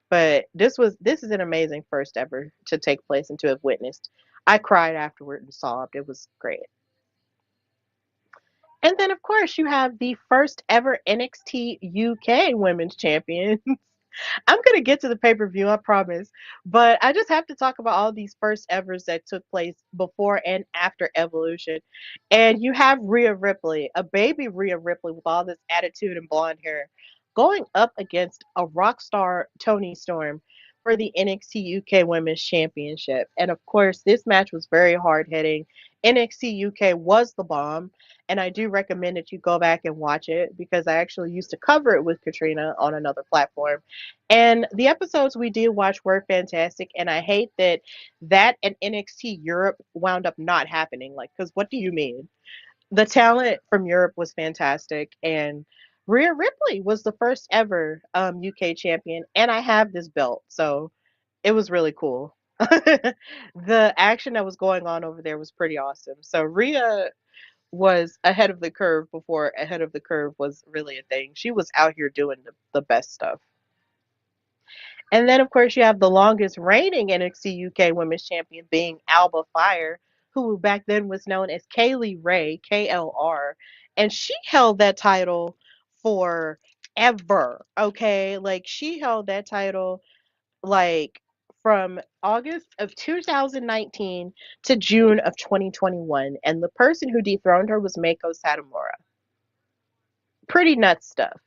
Speaker 2: But this is an amazing first ever to take place and to have witnessed. I cried afterward and sobbed. It was great. And then of course you have the first ever NXT UK Women's Champion. I'm gonna get to the pay per view, I promise. But I just have to talk about all these first evers that took place before and after Evolution. And you have Rhea Ripley, a baby Rhea Ripley with all this attitude and blonde hair, going up against a rock star Tony Storm for the NXT UK Women's Championship. And of course, this match was very hard hitting. NXT UK was the bomb, and I do recommend that you go back and watch it because I actually used to cover it with Katrina on another platform. And the episodes we did watch were fantastic, and I hate that and NXT Europe wound up not happening. Like, because what do you mean? The talent from Europe was fantastic, and Rhea Ripley was the first ever UK champion, and I have this belt, so it was really cool. The action that was going on over there was pretty awesome. So Rhea was ahead of the curve before ahead of the curve was really a thing. She was out here doing the best stuff. And then, of course, you have the longest reigning NXT UK Women's Champion being Alba Fire, who back then was known as Kaylee Ray, KLR. And she held that title forever, okay? Like, she held that title, like, from August of 2019 to June of 2021. And the person who dethroned her was Mako Satomura. Pretty nuts stuff.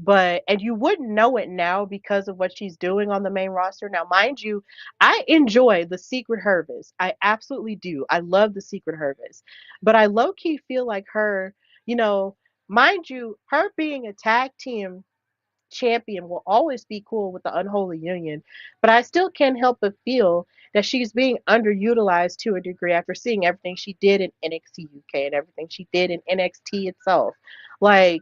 Speaker 2: But and you wouldn't know it now because of what she's doing on the main roster. Now, mind you, I enjoy the Secret Hervis. I absolutely do. I love the Secret Hervis. But I low key feel like her, you know, mind you, her being a tag team champion will always be cool with the unholy union, but I still can't help but feel that she's being underutilized to a degree after seeing everything she did in NXT UK and everything she did in NXT itself. Like,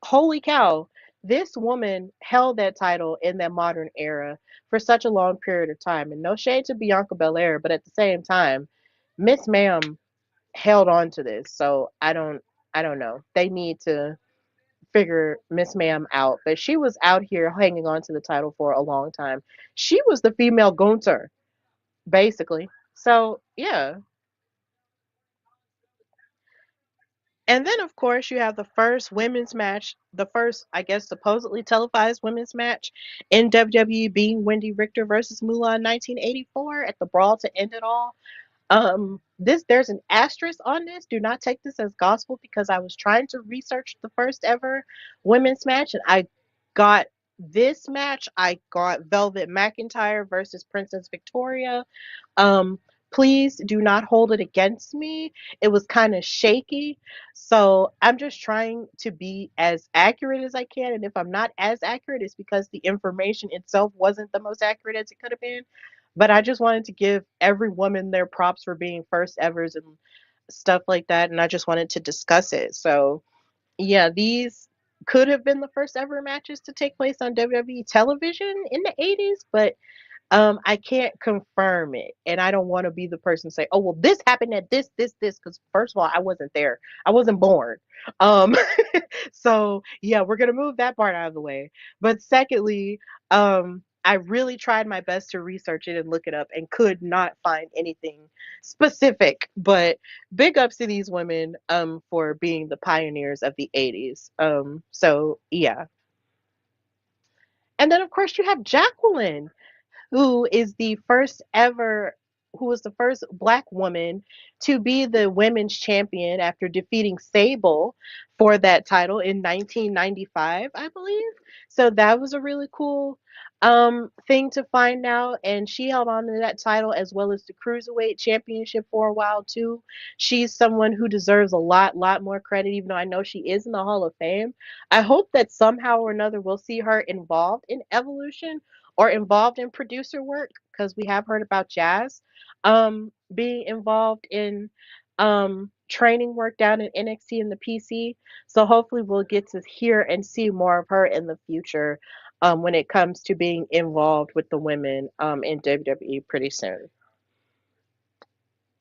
Speaker 2: holy cow, this woman held that title in that modern era for such a long period of time. And no shade to Bianca Belair, but at the same time, Miss Ma'am held on to this. So I don't know. They need to figure Miss Ma'am out. But she was out here hanging on to the title for a long time. She was the female Gunther, basically. So yeah. And then, of course, you have the first women's match, the first, I guess, supposedly televised women's match in WWE being Wendy Richter versus Moolah in 1984 at the Brawl to end it all. This there's an asterisk on this. Do not take this as gospel because I was trying to research the first ever women's match and I got this match. I got Velvet McIntyre versus Princess Victoria. Um, please do not hold it against me. It was kind of shaky. So I'm just trying to be as accurate as I can. And if I'm not as accurate, it's because the information itself wasn't the most accurate as it could have been. But I just wanted to give every woman their props for being first evers and stuff like that. And I just wanted to discuss it. So yeah, these could have been the first ever matches to take place on WWE television in the 80s, but I can't confirm it, and I don't want to be the person to say, "Oh, well, this happened at this," because first of all, I wasn't there. I wasn't born. Um, so yeah, we're gonna move that part out of the way. But secondly, I really tried my best to research it and look it up, and could not find anything specific. But big ups to these women, for being the pioneers of the '80s. So yeah, and then of course you have Jacqueline who is the first ever who was the first black woman to be the women's champion after defeating Sable for that title in 1995, I believe. So that was a really cool thing to find out, and she held on to that title as well as the cruiserweight championship for a while too. She's someone who deserves a lot more credit, even though I know she is in the Hall of Fame. I hope that somehow or another we'll see her involved in Evolution or involved in producer work because we have heard about Jazz being involved in training work down in NXT and the PC. So hopefully we'll get to hear and see more of her in the future when it comes to being involved with the women in WWE pretty soon.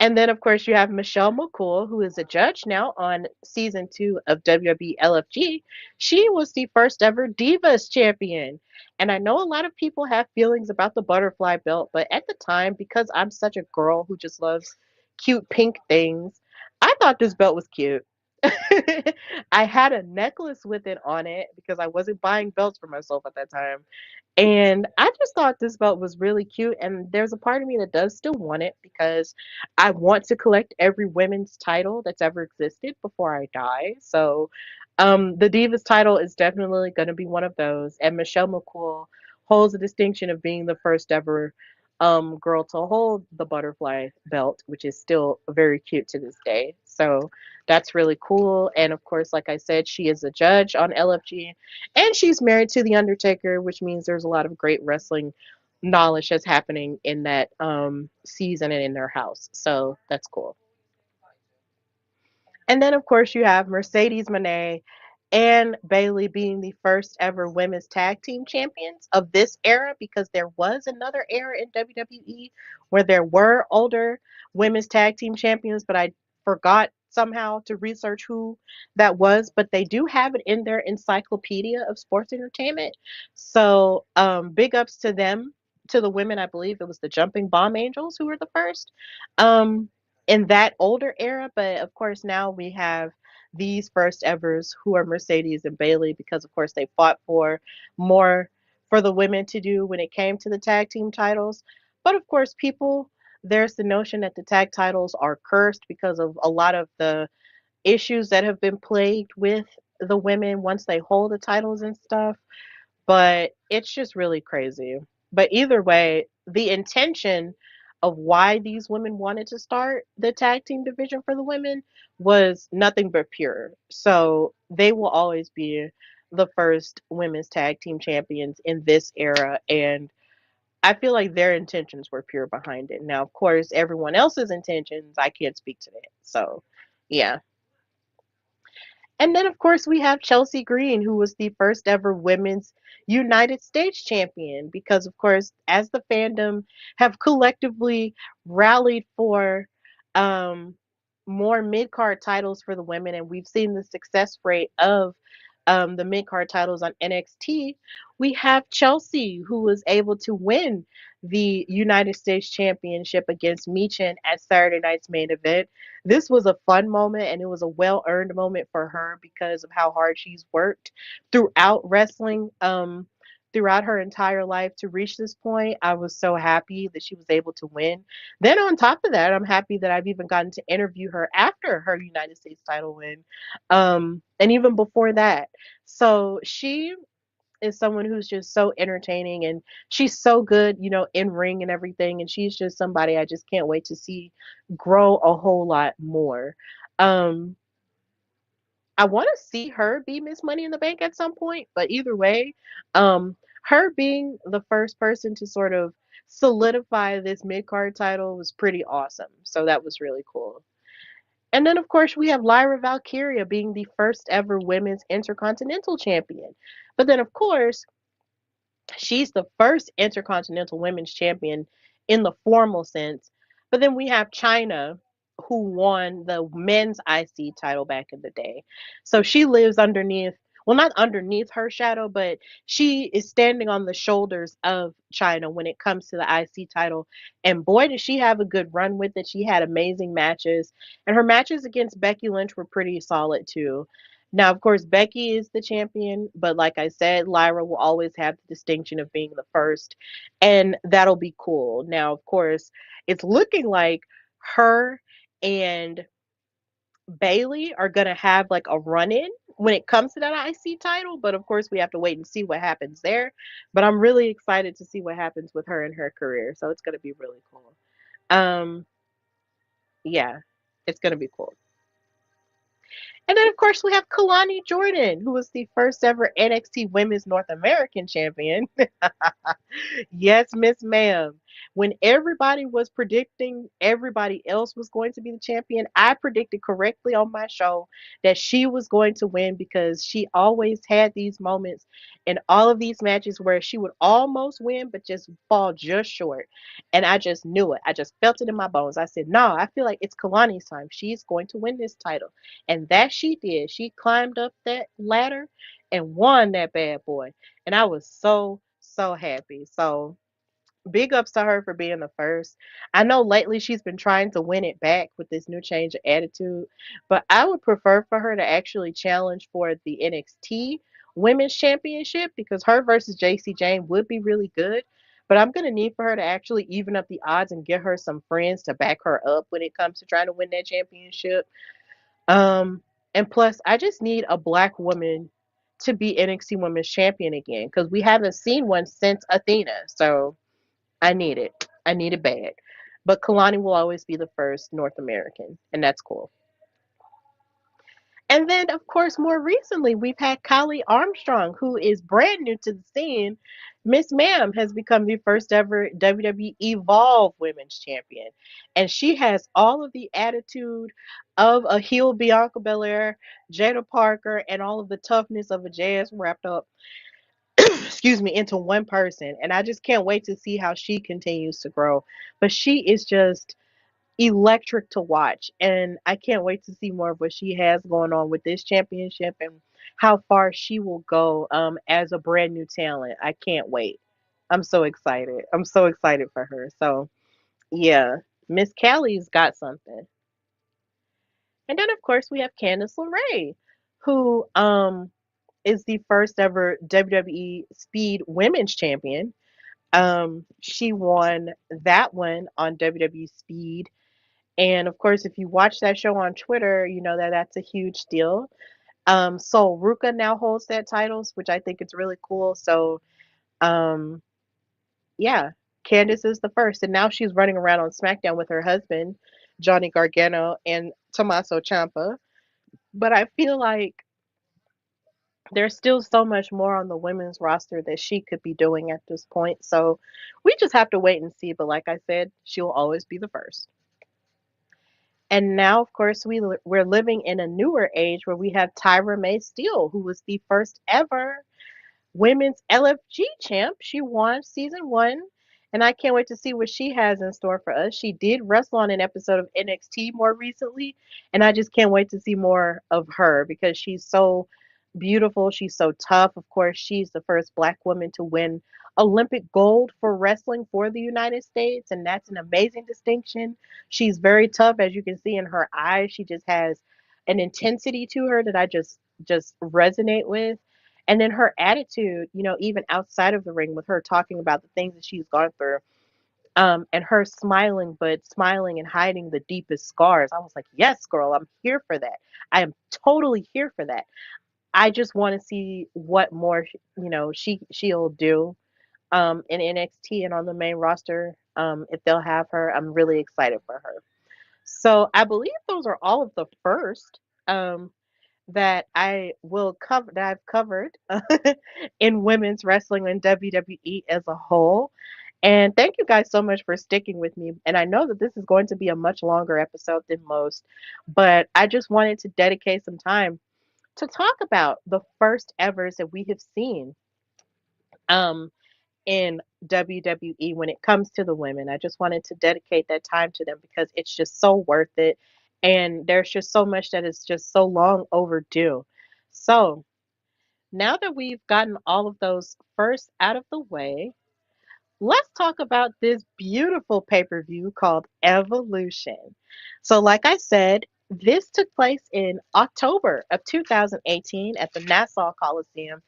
Speaker 2: And then, of course, you have Michelle McCool, who is a judge now on season 2 of WWE LFG. She was the first ever Divas champion. And I know a lot of people have feelings about the butterfly belt, but at the time, because I'm such a girl who just loves cute pink things, I thought this belt was cute. I had a necklace with it on it because I wasn't buying belts for myself at that time. And I just thought this belt was really cute. And there's a part of me that does still want it because I want to collect every women's title that's ever existed before I die. So the Divas title is definitely going to be one of those. And Michelle McCool holds the distinction of being the first ever girl to hold the butterfly belt, which is still very cute to this day. So that's really cool. And of course, like I said, she is a judge on LFG and she's married to The Undertaker, which means there's a lot of great wrestling knowledge that's happening in that season and in their house. So that's cool. And then, of course, you have Mercedes Moné and Bailey being the first ever women's tag team champions of this era because there was another era in WWE where there were older women's tag team champions, but I forgot somehow to research who that was. But they do have it in their encyclopedia of sports entertainment. So, big ups to them, to the women. I believe it was the Jumping Bomb Angels who were the first. Um, in that older era, but of course now we have these first evers who are Mercedes and Bailey because of course they fought for more for the women to do when it came to the tag team titles. But of course people there's the notion that the tag titles are cursed because of a lot of the issues that have been plagued with the women once they hold the titles and stuff, but it's just really crazy. But either way, the intention of why these women wanted to start the tag team division for the women was nothing but pure. So they will always be the first women's tag team champions in this era, and I feel like their intentions were pure behind it. Now, of course, everyone else's intentions, I can't speak to that. So, yeah. And then, of course, we have Chelsea Green, who was the first ever women's United States champion, because, of course, as the fandom have collectively rallied for um, more mid card titles for the women, and we've seen the success rate of the mid card titles on NXT, we have Chelsea, who was able to win the United States Championship against Michin at Saturday night's main event. This was a fun moment, and it was a well earned moment for her because of how hard she's worked throughout wrestling, throughout her entire life to reach this point. I was so happy that she was able to win. Then on top of that, I'm happy that I've even gotten to interview her after her United States title win, and even before that. So she is someone who's just so entertaining, and she's so good, in ring and everything, and she's just somebody I just can't wait to see grow a whole lot more. Um I want to see her be Miss Money in the Bank at some point, but either way, her being the first person to sort of solidify this mid card title was pretty awesome. So that was really cool. And then, of course, we have Lyra Valkyria being the first ever women's intercontinental champion. But then, of course, she's the first intercontinental women's champion in the formal sense. But then we have China, who won the men's IC title back in the day. So she lives underneath, well, not underneath her shadow, but she is standing on the shoulders of China when it comes to the IC title. And boy, did she have a good run with it. She had amazing matches, and her matches against Becky Lynch were pretty solid too. Now, of course, Becky is the champion, but like I said, Lyra will always have the distinction of being the first, and that'll be cool. Now, of course, it's looking like her and Bailey are gonna have like a run in when it comes to that IC title, but of course, we have to wait and see what happens there. But I'm really excited to see what happens with her in her career, so it's gonna be really cool. Um, yeah, it's gonna be cool. And then, of course, we have Kalani Jordan, who was the first ever NXT Women's North American Champion. Yes, Miss Ma'am. When everybody was predicting everybody else was going to be the champion, I predicted correctly on my show that she was going to win because she always had these moments in all of these matches where she would almost win but just fall just short. And I just knew it. I just felt it in my bones. I said, no, I feel like it's Kalani's time. She's going to win this title. And that she did. She climbed up that ladder and won that bad boy. And I was so, so happy. So big ups to her for being the first. I know lately she's been trying to win it back with this new change of attitude, but I would prefer for her to actually challenge for the NXT Women's Championship because her versus JC Jane would be really good. But I'm going to need for her to actually even up the odds and get her some friends to back her up when it comes to trying to win that championship. Um, and plus, I just need a black woman to be NXT Women's Champion again because we haven't seen one since Athena. So I need it. I need it bad. But Kalani will always be the first North American, and that's cool. And then, of course, more recently, we've had Kylie Armstrong, who is brand new to the scene. Miss Ma'am has become the first ever WWE Evolve Women's Champion. And she has all of the attitude of a heel Bianca Belair, Jada Parker, and all of the toughness of a Jazz wrapped up, excuse me, into one person. And I just can't wait to see how she continues to grow. But she is just electric to watch. And I can't wait to see more of what she has going on with this championship and how far she will go as a brand new talent. I can't wait. I'm so excited. I'm so excited for her. So, yeah, Miss Callie's got something. And then, of course, we have Candice LeRae, who is the first ever WWE Speed Women's Champion. She won that one on WWE Speed. And of course, if you watch that show on Twitter, you know that that's a huge deal. So Ruka now holds that titles, which I think is really cool. So um, yeah, Candice is the first, and now she's running around on SmackDown with her husband, Johnny Gargano and Tommaso Ciampa. But I feel like there's still so much more on the women's roster that she could be doing at this point. So we just have to wait and see. But like I said, she'll always be the first. And now, of course, we're living in a newer age where we have Tyra May Steele, who was the first ever women's LFG champ. She won season one, and I can't wait to see what she has in store for us. She did wrestle on an episode of NXT more recently, and I just can't wait to see more of her because she's so beautiful. She's so tough. Of course, she's the first black woman to win Olympic gold for wrestling for the United States, and that's an amazing distinction. She's very tough, as you can see in her eyes. She just has an intensity to her that I just resonate with. And then her attitude, even outside of the ring, with her talking about the things that she's gone through, and her smiling, but smiling and hiding the deepest scars. I was like, yes, girl, I'm here for that. I am totally here for that. I just want to see what more, she'll do in NXT and on the main roster. If they'll have her, I'm really excited for her. So I believe those are all of the first. That I will cover that I've covered in women's wrestling and WWE as a whole. And thank you guys so much for sticking with me. And I know that this is going to be a much longer episode than most, but I just wanted to dedicate some time to talk about the first evers that we have seen um, in WWE when it comes to the women. I just wanted to dedicate that time to them because it's just so worth it. And there's just so much that is just so long overdue. So now that we've gotten all of those first out of the way, let's talk about this beautiful pay per view called Evolution. So, like I said, this took place in October of 2018 at the Nassau Coliseum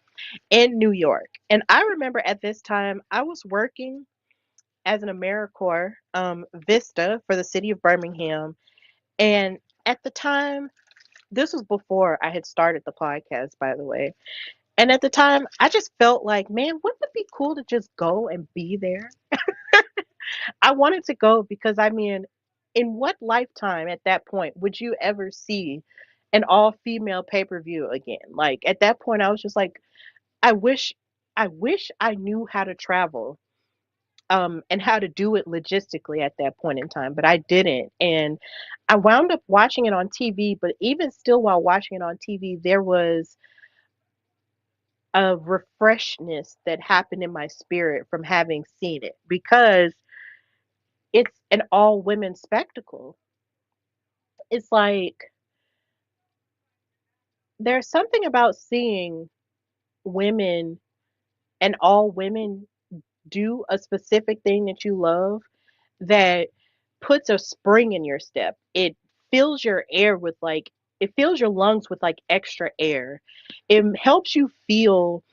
Speaker 2: in New York. And I remember at this time I was working as an AmeriCorps Vista for the city of Birmingham. And at the time, this was before I had started the podcast, by the way. And at the time, I just felt like, man, wouldn't it be cool to just go and be there? I wanted to go because, I mean, in what lifetime at that point would you ever see an all female pay per view again? Like at that point, I was just like, I wish, I wish I knew how to travel and how to do it logistically at that point in time, but I didn't. And I wound up watching it on TV, but even still, while watching it on TV, there was a refreshness that happened in my spirit from having seen it because it's an all women spectacle. It's like there's something about seeing women and all women do a specific thing that you love that puts a spring in your step. It fills your air with like, it fills your lungs with like extra air. It helps you feel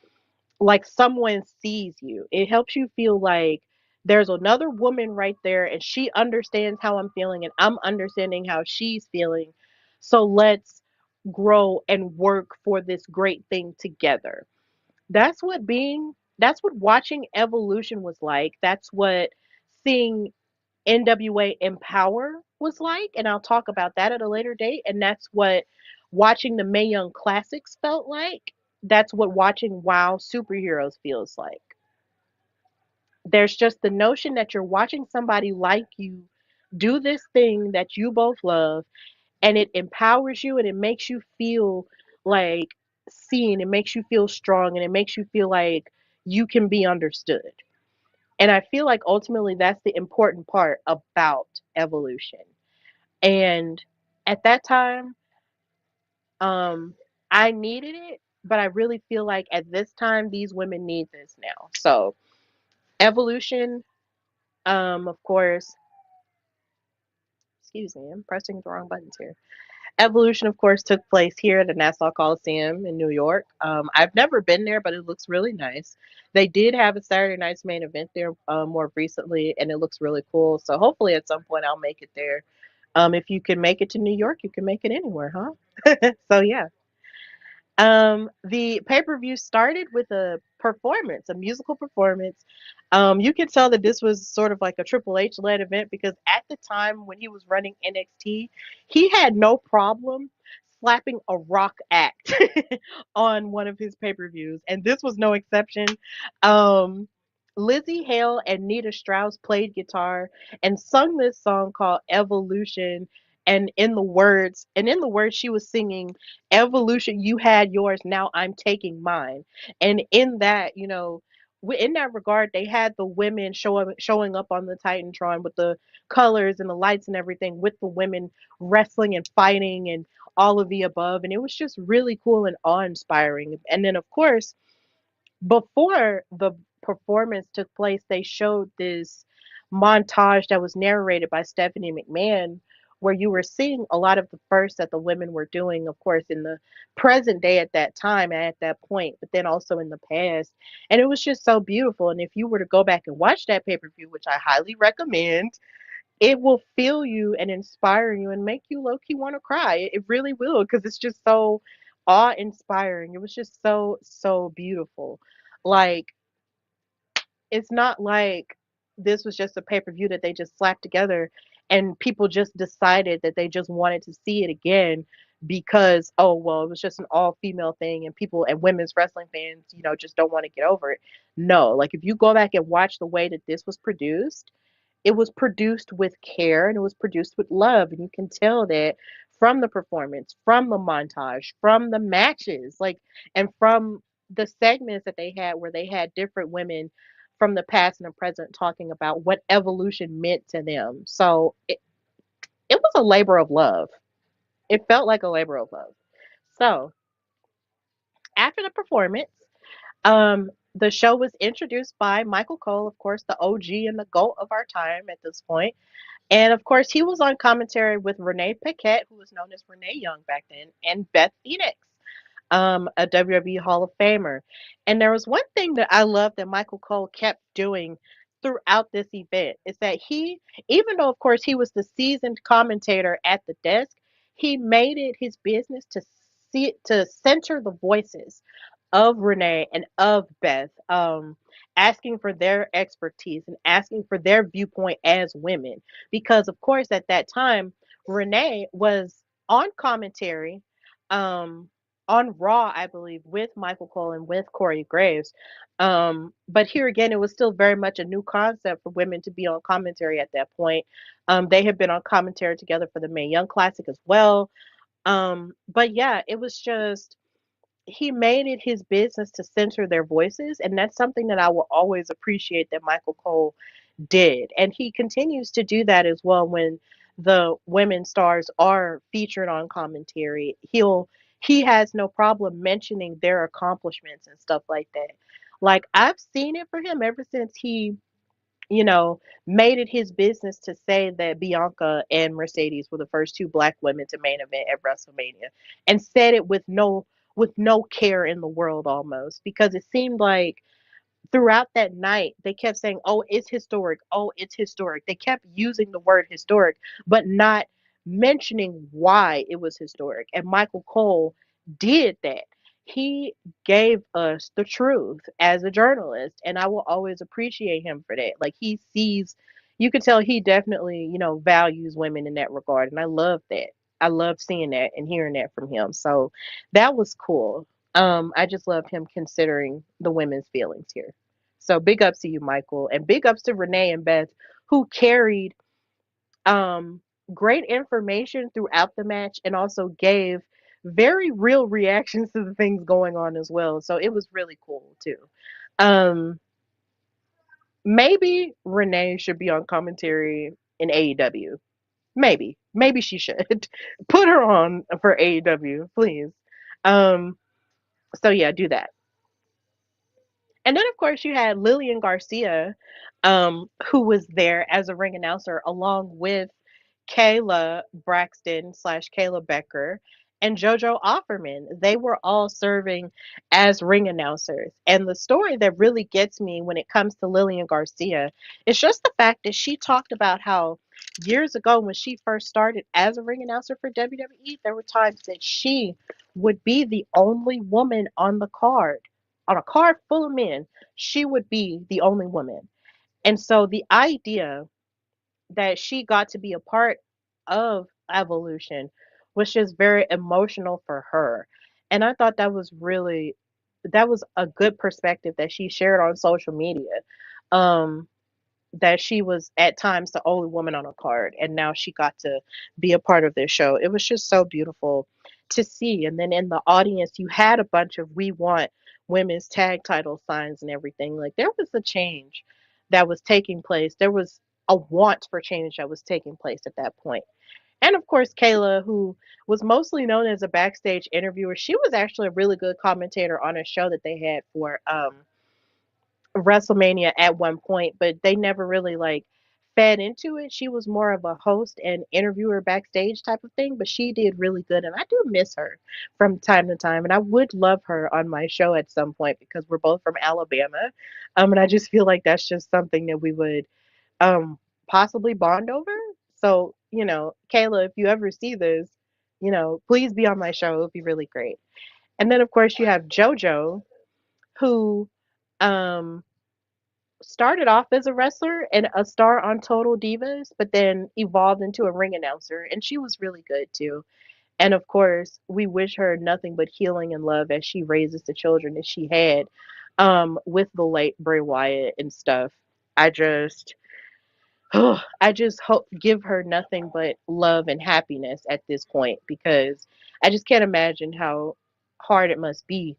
Speaker 2: like someone sees you. It helps you feel like there's another woman right there and she understands how I'm feeling and I'm understanding how she's feeling. So let's grow and work for this great thing together. That's what being that's what watching Evolution was like. That's what seeing NWA Empower was like, and I'll talk about that at a later date. And that's what watching the Mae Young Classics felt like. That's what watching WoW Superheroes feels like. There's just the notion that you're watching somebody like you do this thing that you both love, and it empowers you and it makes you feel like seen, it makes you feel strong, and it makes you feel like you can be understood. And I feel like ultimately that's the important part about Evolution. And at that time, um, I needed it, but I really feel like at this time, these women need this now. So, Evolution, of course, excuse me, I'm pressing the wrong buttons here. Evolution, of course, took place here at the Nassau Coliseum in New York. I've never been there, but it looks really nice. They did have a Saturday night's main event there more recently, and it looks really cool. So hopefully at some point I'll make it there. If you can make it to New York, you can make it anywhere, huh? So yeah. The pay-per-view started with a performance, a musical performance. You could tell that this was sort of like a Triple H led event because at the time when he was running NXT, he had no problem slapping a rock act on one of his pay-per-views, and this was no exception. Um, Lizzie Hale and Nita Strauss played guitar and sung this song called Evolution. And in the words, she was singing evolution, you had yours, now I'm taking mine. And in that, in that regard, they had the women showing up on the Titantron with the colors and the lights and everything, with the women wrestling and fighting and all of the above, and it was just really cool and awe-inspiring. And then of course, before the performance took place, they showed this montage that was narrated by Stephanie McMahon, where you were seeing a lot of the first that the women were doing, of course, in the present day at that time and at that point, but then also in the past. And it was just so beautiful. And if you were to go back and watch that pay per view, which I highly recommend, it will feel you and inspire you and make you low key want to cry. It really will, because it's just so awe inspiring. It was just so, so beautiful. Like, it's not like this was just a pay per view that they just slapped together and people just decided that they just wanted to see it again because, oh, well, it was just an all female thing and people and women's wrestling fans, just don't want to get over it. No, like if you go back and watch the way that this was produced, it was produced with care and it was produced with love, and you can tell that from the performance, from the montage, from the matches, like, and from the segments that they had where they had different women from the past and the present talking about what evolution meant to them. So it was a labor of love. It felt like a labor of love. So after the performance, the show was introduced by Michael Cole, of course, the OG and the GOAT of our time at this point. And of course, he was on commentary with Renee Paquette, who was known as Renee Young back then, and Beth Phoenix, a WWE Hall of Famer. And there was one thing that I love that Michael Cole kept doing throughout this event is that he, even though of course he was the seasoned commentator at the desk, he made it his business to center the voices of Renee and of Beth, asking for their expertise and asking for their viewpoint as women. Because, of course, at that time, Renee was on commentary, um, on Raw, I believe, with Michael Cole and with Corey Graves. But here again, it was still very much a new concept for women to be on commentary at that point. They had been on commentary together for the Mae Young Classic as well. But yeah, it was just he made it his business to censor their voices, and that's something that I will always appreciate that Michael Cole did. And he continues to do that as well when the women stars are featured on commentary. He has no problem mentioning their accomplishments and stuff like that. Like, I've seen it for him ever since he made it his business to say that Bianca and Mercedes were the first two black women to main event at WrestleMania, and said it with no care in the world almost, because it seemed like throughout that night they kept saying, "Oh, it's historic. Oh, it's historic." They kept using the word historic, but not mentioning why it was historic. And Michael Cole did that. He gave us the truth as a journalist, and I will always appreciate him for that. Like, you can tell he definitely, values women in that regard, and I love that. I love seeing that and hearing that from him. So that was cool. I just loved him considering the women's feelings here. So big ups to you, Michael, and big ups to Renee and Beth, who carried um, great information throughout the match and also gave very real reactions to the things going on as well. So it was really cool too. Um, Maybe Renee should be on commentary in AEW. Maybe she should put her on for AEW, please. Um, so yeah, do that. And then, of course, you had Lillian Garcia, who was there as a ring announcer along with Kayla Braxton slash Kayla Becker and JoJo Offerman. They were all serving as ring announcers. And the story that really gets me when it comes to Lillian Garcia is just the fact that she talked about how years ago when she first started as a ring announcer for WWE, there were times that she would be the only woman on the card. On a card full of men, she would be the only woman. And so the idea that she got to be a part of Evolution was just very emotional for her. And I thought that was a good perspective that she shared on social media. Um, that she was at times the only woman on a card, and now she got to be a part of this show. It was just so beautiful to see. And then in the audience, you had a bunch of "We Want" women's tag title signs and everything. Like, there was a change that was taking place. There was a want for change that was taking place at that point. And of course, Kayla, who was mostly known as a backstage interviewer, she was actually a really good commentator on a show that they had for WrestleMania at one point, but they never really like fed into it. She was more of a host and interviewer backstage type of thing, but she did really good, and I do miss her from time to time. And I would love her on my show at some point because we're both from Alabama, and I just feel like that's just something that we would um possibly bond over. So, Kayla, if you ever see this, please be on my show. It would be really great. And then of course you have JoJo, who um started off as a wrestler and a star on Total Divas, but then evolved into a ring announcer, and she was really good too. And of course, we wish her nothing but healing and love as she raises the children that she had with the late Bray Wyatt and stuff. I just I just hope give her nothing but love and happiness at this point, because I just can't imagine how hard it must be.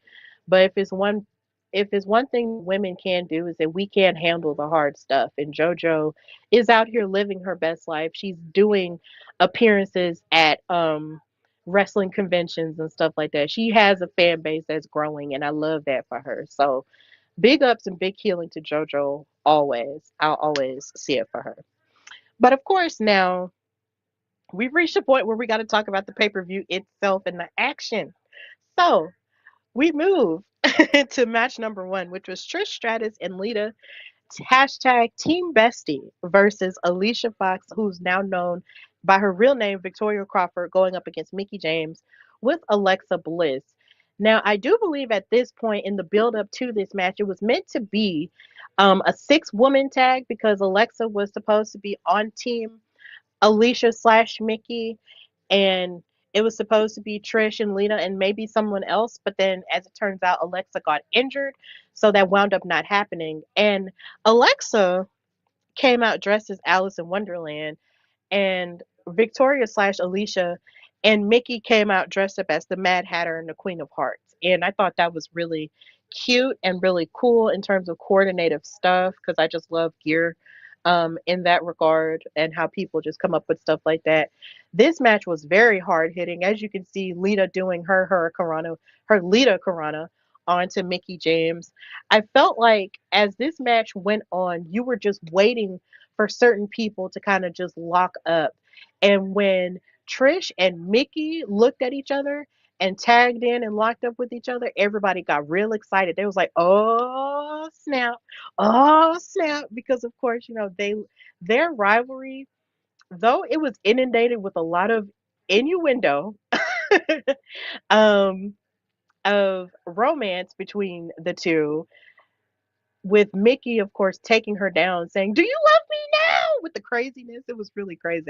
Speaker 2: But if it's one thing women can do, is that we can handle the hard stuff. And JoJo is out here living her best life. She's doing appearances at wrestling conventions and stuff like that. She has a fan base that's growing, and I love that for her. So big ups and big healing to JoJo always. I'll always see it for her. But of course, now we've reached a point where we got to talk about the pay per view itself and the action. So we move to match number one, which was Trish Stratus and Lita hashtag Team Bestie versus Alicia Fox, who's now known by her real name, Victoria Crawford, going up against Mickey James with Alexa Bliss. Now, I do believe at this point in the build up to this match, it was meant to be a six-woman tag because Alexa was supposed to be on Team Alicia slash Mickey, and it was supposed to be Trish and Lita and maybe someone else. But then, as it turns out, Alexa got injured, so that wound up not happening. And Alexa came out dressed as Alice in Wonderland, and Victoria slash Alicia and Mickey came out dressed up as the Mad Hatter and the Queen of Hearts. And I thought that was really cute and really cool in terms of coordinative stuff, because I just love gear in that regard, and how people just come up with stuff like that. This match was very hard hitting. As you can see, Lita doing her Lita Karana onto Mickey James. I felt like as this match went on, you were just waiting for certain people to kind of just lock up. And when Trish and Mickey looked at each other and tagged in and locked up with each other, everybody got real excited. They was like, oh snap," because of course, their rivalry, though it was inundated with a lot of innuendo um, of romance between the two, with Mickey, of course, taking her down, saying, "Do you love me now?" with the craziness. It was really crazy.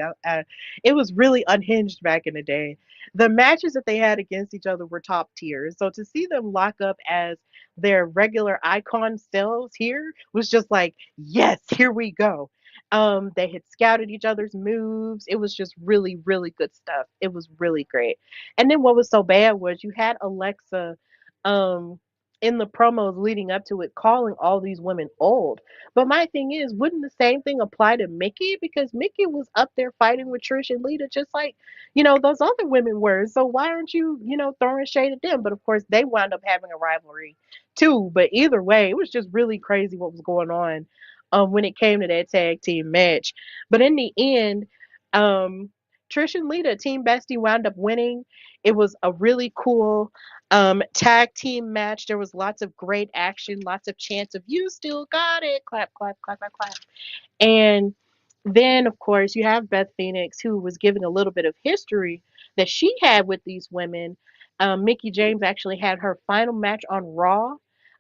Speaker 2: It was really unhinged back in the day. The matches that they had against each other were top tier. So to see them lock up as their regular icon selves here was just like, yes, here we go. They had scouted each other's moves. It was just really, really good stuff. It was really great. And then what was so bad was you had Alexa um in the promos leading up to it calling all these women old. But my thing is, wouldn't the same thing apply to Mickey? Because Mickey was up there fighting with Trish and Lita just like, those other women were. So why aren't you, throwing shade at them? But of course, they wound up having a rivalry too. But either way, it was just really crazy what was going on when it came to that tag team match. But in the end, um, Trish and Lita, Team Bestie, wound up winning. It was a really cool tag team match. There was lots of great action, lots of chants of "You still got it!" Clap, clap, clap, clap, clap. And then, of course, you have Beth Phoenix, who was giving a little bit of history that she had with these women Mickey James actually had her final match on Raw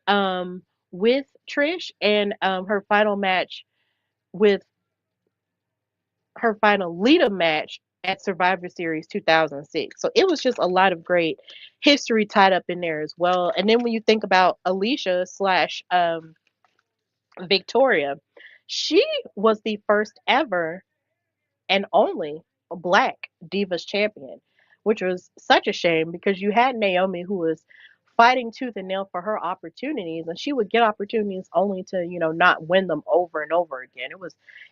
Speaker 2: um, with Trish, and her final match with her final Lita match at Survivor Series 2006. So it was just a lot of great history tied up in there as well. And then when you think about Alicia slash Victoria, she was the first ever and only black Divas champion, which was such a shame because you had Naomi who was fighting tooth and nail for her opportunities, and she would get opportunities only to, not win them over and over again.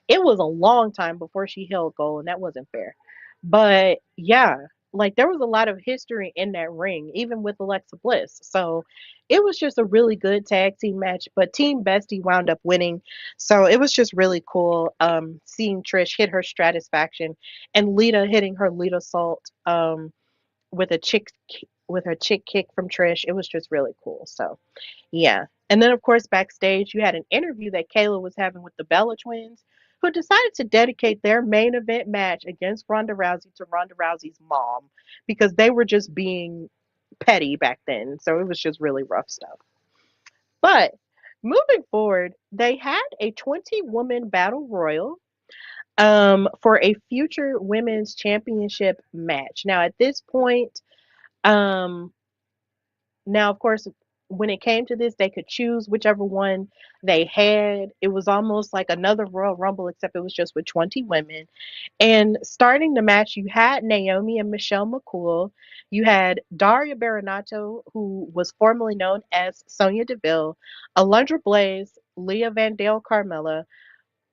Speaker 2: It was a long time before she held gold, and that wasn't fair. But yeah, like there was a lot of history in that ring, even with Alexa Bliss. So it was just a really good tag team match, but Team Bestie wound up winning, so it was just really cool seeing Trish hit her Stratisfaction and Lita hitting her Lita Salt with a with her chick kick from Trish. It was just really cool. So yeah. And then of course backstage you had an interview that Kayla was having with the Bella twins, who decided to dedicate their main event match against Ronda Rousey to Ronda Rousey's mom because they were just being petty back then. So it was just really rough stuff. But moving forward, they had a 20-woman battle royal for a future women's championship match. Now, at this point, um, now of course, when it came to this, they could choose whichever one they had. It was almost like another Royal Rumble, except it was just with 20 women. And starting the match, you had Naomi and Michelle McCool. You had Daria Baronato, who was formerly known as Sonya Deville, Alundra Blaze, Leah Vandale Carmella,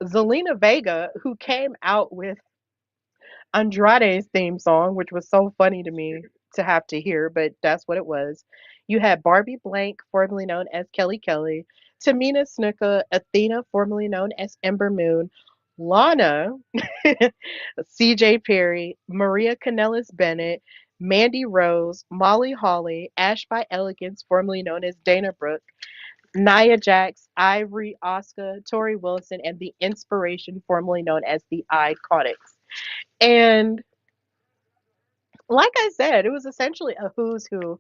Speaker 2: Zelina Vega, who came out with Andrade's theme song, which was so funny to me to have to hear, but that's what it was. You had Barbie Blank, formerly known as Kelly Kelly, Tamina Snuka, Athena, formerly known as Ember Moon, Lana, CJ Perry, Maria Kanellis Bennett, Mandy Rose, Molly Holly, Ash by Elegance, formerly known as Dana Brooke, Nia Jax, Ivory, Oscar, Tori Wilson, and The Inspiration, formerly known as the Iconics. And like I said, it was essentially a who's who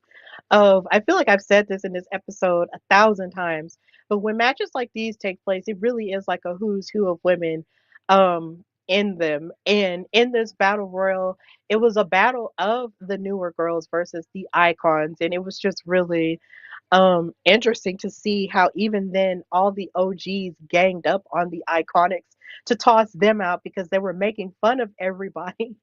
Speaker 2: of, I feel like I've said this in this episode 1,000 times, but when matches like these take place, it really is like a who's who of women in them. And in this battle royal, it was a battle of the newer girls versus the icons. And it was just really interesting to see how even then all the OGs ganged up on the iconics to toss them out because they were making fun of everybody.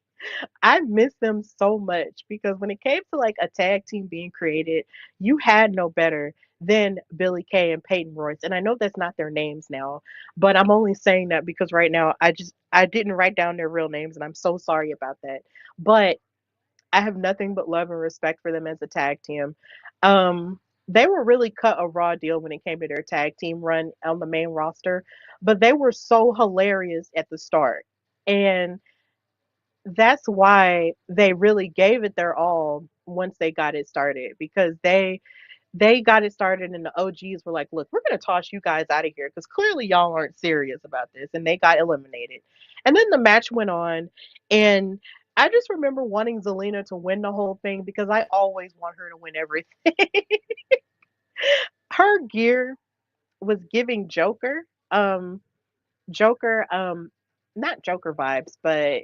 Speaker 2: I miss them so much because when it came to like a tag team being created, you had no better than Billy Kay and Peyton Royce. And I know that's not their names now, but I'm only saying that because right now I didn't write down their real names and I'm so sorry about that. But I have nothing but love and respect for them as a tag team. They were really cut a raw deal when it came to their tag team run on the main roster, but they were so hilarious at the start. And that's why they really gave it their all once they got it started because they got it started and the OGs were like, "Look, we're going to toss you guys out of here cuz clearly y'all aren't serious about this." And they got eliminated. And then the match went on and I just remember wanting Zelina to win the whole thing because I always want her to win everything. Her gear was giving um Joker not Joker vibes, but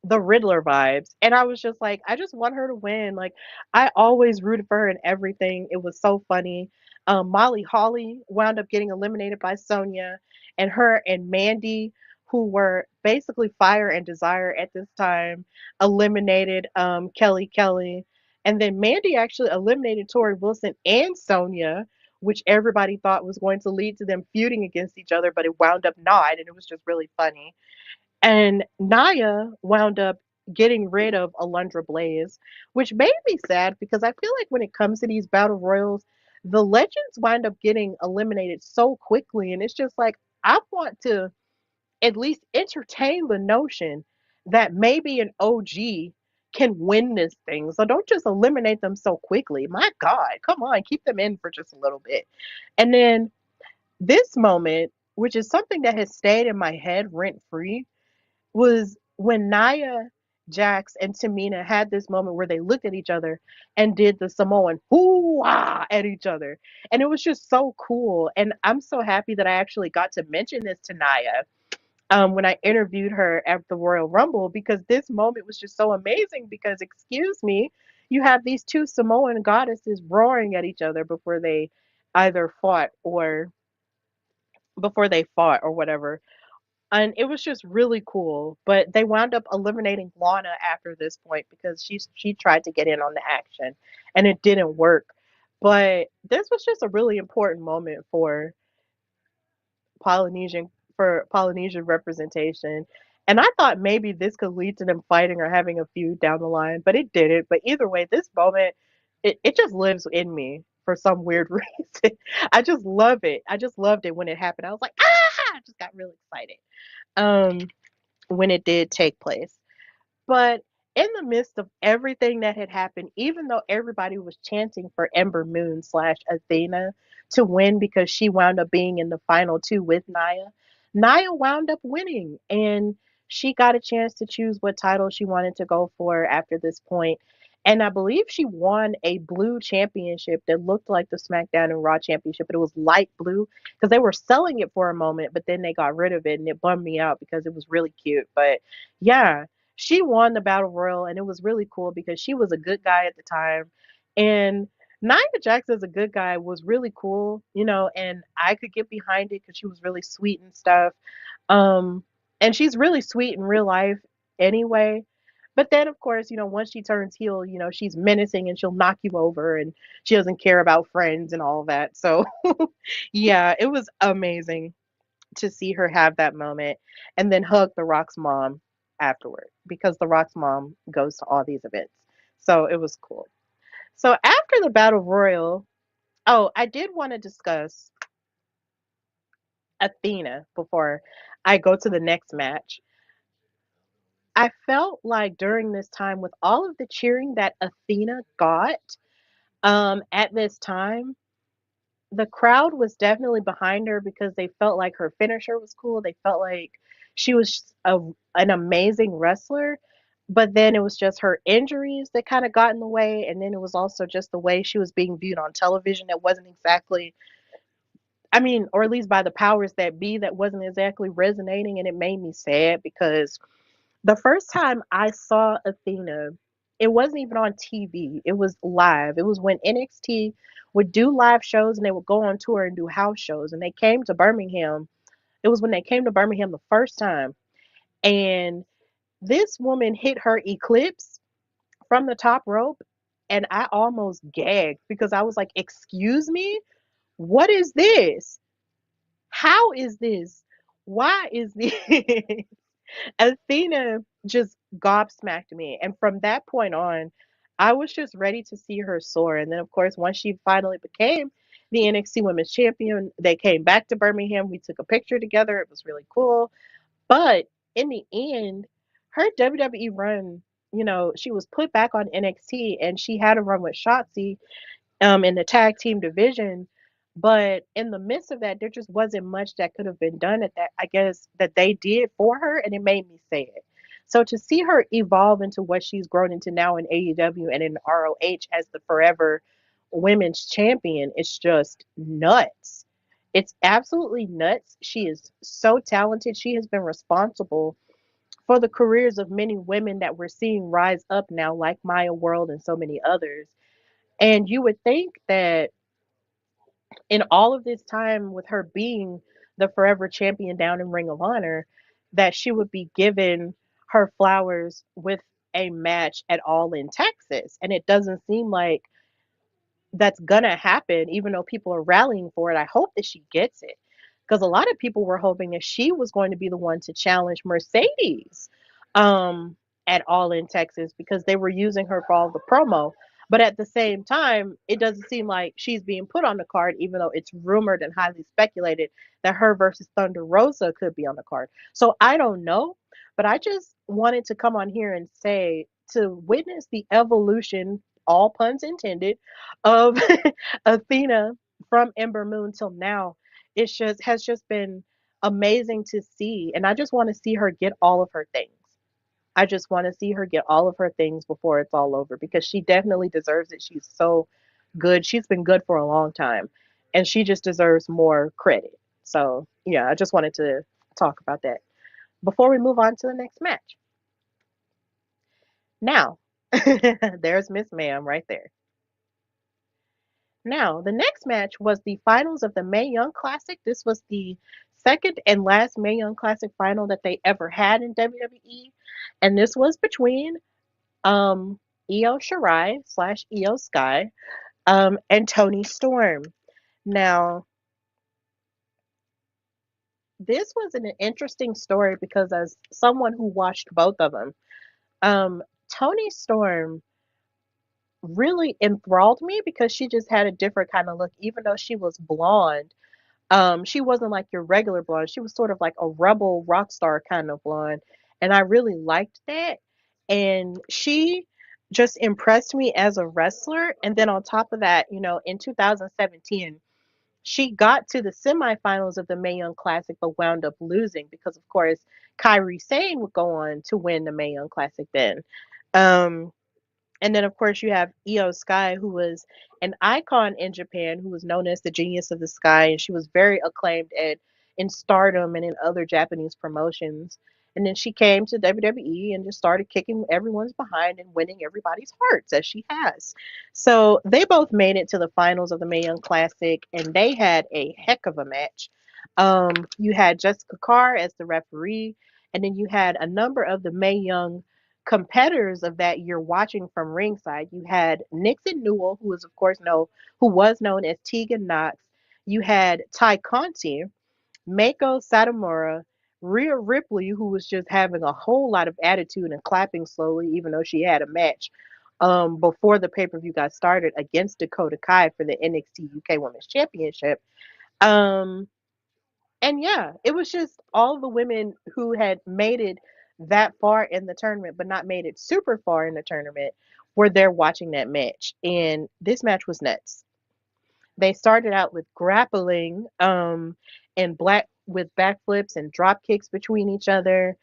Speaker 2: the Riddler vibes. And I was just like, I just want her to win. Like, I always rooted for her in everything. It was so funny. Molly Holly wound up getting eliminated by Sonya, and her and Mandy, who were basically Fire and Desire at this time, eliminated Kelly Kelly. And then Mandy actually eliminated Tori Wilson and Sonya, which everybody thought was going to lead to them feuding against each other, but it wound up not. And it was just really funny. And Naya wound up getting rid of Alundra Blaze, which made me sad because I feel like when it comes to these battle royals, the legends wind up getting eliminated so quickly. And it's just like, I want to at least entertain the notion that maybe an OG can win this thing. So don't just eliminate them so quickly. My God, come on, keep them in for just a little bit. And then this moment, which is something that has stayed in my head rent free, was when Naya Jax and Tamina had this moment where they looked at each other and did the Samoan hoo-ah at each other. And it was just so cool. And I'm so happy that I actually got to mention this to Naya when I interviewed her at the Royal Rumble, because this moment was just so amazing. Because, excuse me, you have these two Samoan goddesses roaring at each other either fought or before they fought or whatever. And it was just really cool. But they wound up eliminating Lana after this point because she tried to get in on the action and it didn't work. But this was just a really important moment Polynesian for Polynesian representation. And I thought maybe this could lead to them fighting or having a feud down the line, but it didn't. But either way, this moment, it just lives in me for some weird reason. I just love it. I just loved it when it happened. I was like, ah! I just got really excited um, when it did take place. But in the midst of everything that had happened, even though everybody was chanting for Ember Moon slash Athena to win because she wound up being in the final two with Nia, Nia wound up winning and she got a chance to choose what title she wanted to go for after this point. And I believe she won a blue championship that looked like the SmackDown and Raw championship, but it was light blue because they were selling it for a moment, but then they got rid of it and it bummed me out because it was really cute. But yeah, she won the battle royal and it was really cool because she was a good guy at the time. And Nia Jax as a good guy was really cool, and I could get behind it because she was really sweet and stuff. um and she's really sweet in real life anyway. But then of course, once she turns heel, she's menacing and she'll knock you over and she doesn't care about friends and all that. So yeah, it was amazing to see her have that moment and then hug The Rock's mom afterward because The Rock's mom goes to all these events. So it was cool. So after the Battle Royal, oh, I did want to discuss Athena before I go to the next match. I felt like during this time, with all of the cheering that Athena got at this time, the crowd was definitely behind her because they felt like her finisher was cool. They felt like she was an amazing wrestler. But then it was just her injuries that kind of got in the way. And then it was also just the way she was being viewed on television. That wasn't exactly, I mean, or at least by the powers that be, that wasn't exactly resonating. And it made me sad because the first time I saw Athena, it wasn't even on TV. It was live. It was when NXT would do live shows and they would go on tour and do house shows. And they came to Birmingham. It was when they came to Birmingham the first time. And this woman hit her eclipse from the top rope. And I almost gagged because I was like, excuse me? What is this? How is this? Why is this? Athena just gobsmacked me. And from that point on, I was just ready to see her soar. And then, of course, once she finally became the NXT Women's Champion, they came back to Birmingham. We took a picture together. It was really cool. But in the end, her WWE run, she was put back on NXT and she had a run with Shotzi in the tag team division. But in the midst of that, there just wasn't much that could have been done at that, I guess, that they did for her, and it made me sad. So to see her evolve into what she's grown into now in AEW and in ROH as the forever women's champion, it's just nuts. It's absolutely nuts. She is so talented. She has been responsible for the careers of many women that we're seeing rise up now, like Maya World and so many others. And you would think that in all of this time with her being the forever champion down in Ring of Honor, that she would be given her flowers with a match at All in Texas. And it doesn't seem like that's gonna happen, even though people are rallying for it. I hope that she gets it. Because a lot of people were hoping that she was going to be the one to challenge Mercedes um, at All in Texas because they were using her for all the promo. But at the same time, it doesn't seem like she's being put on the card, even though it's rumored and highly speculated that her versus Thunder Rosa could be on the card. So I don't know, but I just wanted to come on here and say to witness the evolution, all puns intended, of Athena from Ember Moon till now. It just has just been amazing to see, and I just want to see her get all of her things. I just want to see her get all of her things before it's all over because she definitely deserves it. She's so good. She's been good for a long time and she just deserves more credit. So, yeah, I just wanted to talk about that before we move on to the next match. Now, there's Miss Ma'am right there. Now, the next match was the finals of the Mae Young Classic. This was the second and last Mae Young Classic final that they ever had in WWE. And this was between um, Io Shirai slash Io Sky and Tony Storm. Now, this was an interesting story because as someone who watched both of them, Tony Storm really enthralled me because she just had a different kind of look, even though she was blonde. She wasn't like your regular blonde. She was sort of like a rebel rock star kind of blonde. And I really liked that. And she just impressed me as a wrestler. And then on top of that, in 2017, she got to the semifinals of the Mae Young Classic, but wound up losing because, of course, Kyrie Sane would go on to win the Mae Young Classic then. Um, and then, of course, you have Io Sky, who was an icon in Japan, who was known as the Genius of the Sky, and she was very acclaimed in Stardom and in other Japanese promotions. And then she came to WWE and just started kicking everyone's behind and winning everybody's hearts, as she has. So they both made it to the finals of the Mae Young Classic, and they had a heck of a match. You had Jessica Carr as the referee, and then you had a number of the Mae Young competitors of that year watching from ringside. You had Nixon Newell, who was known as Tegan Knox. You had Ty Conti, Mako Satomura, Rhea Ripley, who was just having a whole lot of attitude and clapping slowly, even though she had a match before the pay per view got started against Dakota Kai for the NXT UK Women's Championship. Um, and yeah, it was just all the women who had made it that far in the tournament, but not made it super far in the tournament, were there watching that match. And this match was nuts. They started out with grappling, and black with backflips and drop kicks between each other.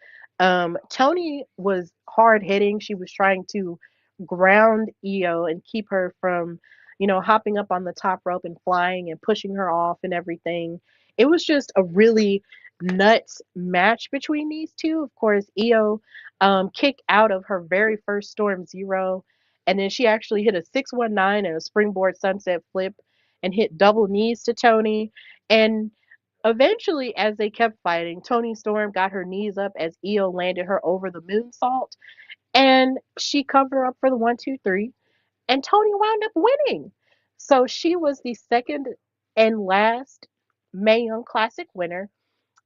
Speaker 2: Tony was hard hitting. She was trying to ground Io and keep her from, hopping up on the top rope and flying and pushing her off and everything. It was just a really nuts match between these two. Of course, Io kicked out of her very first Storm Zero, and then she actually hit a 619 and a springboard sunset flip and hit double knees to Tony. And eventually, as they kept fighting, Tony Storm got her knees up as Io landed her over the moonsault, and she covered her up for the 1, 2, 3, and Tony wound up winning. So she was the second and last Mae Young Classic winner.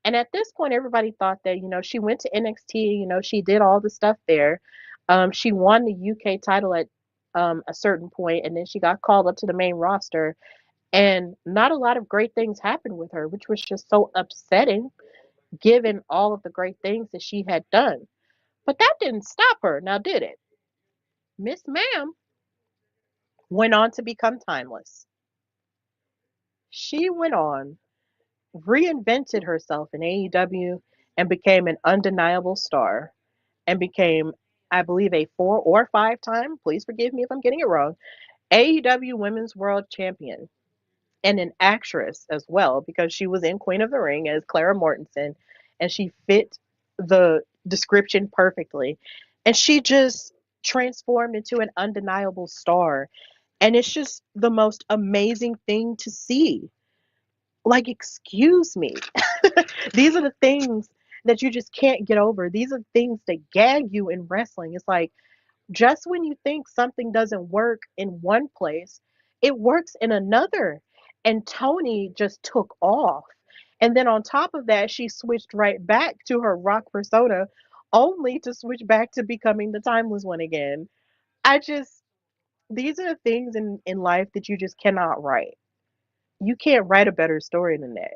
Speaker 2: And at this point, everybody thought that, she went to NXT, she did all the stuff there. She won the UK title at a certain point, and then she got called up to the main roster. And not a lot of great things happened with her, which was just so upsetting given all of the great things that she had done. But that didn't stop her, now did it? Miss Ma'am went on to become timeless. She went on, reinvented herself in AEW, and became an undeniable star, and became, I believe, a 4 or 5 time, please forgive me if I'm getting it wrong, AEW Women's World Champion, and an actress as well because she was in Queen of the Ring as Clara Mortensen and she fit the description perfectly. And she just transformed into an undeniable star. And it's just the most amazing thing to see. Like, excuse me. These are the things that you just can't get over. These are things that gag you in wrestling. It's like, just when you think something doesn't work in one place, it works in another. And Tony just took off. And then on top of that, she switched right back to her rock persona, only to switch back to becoming the timeless one again. I just, these are the things in life that you just cannot write. You can't write a better story than that.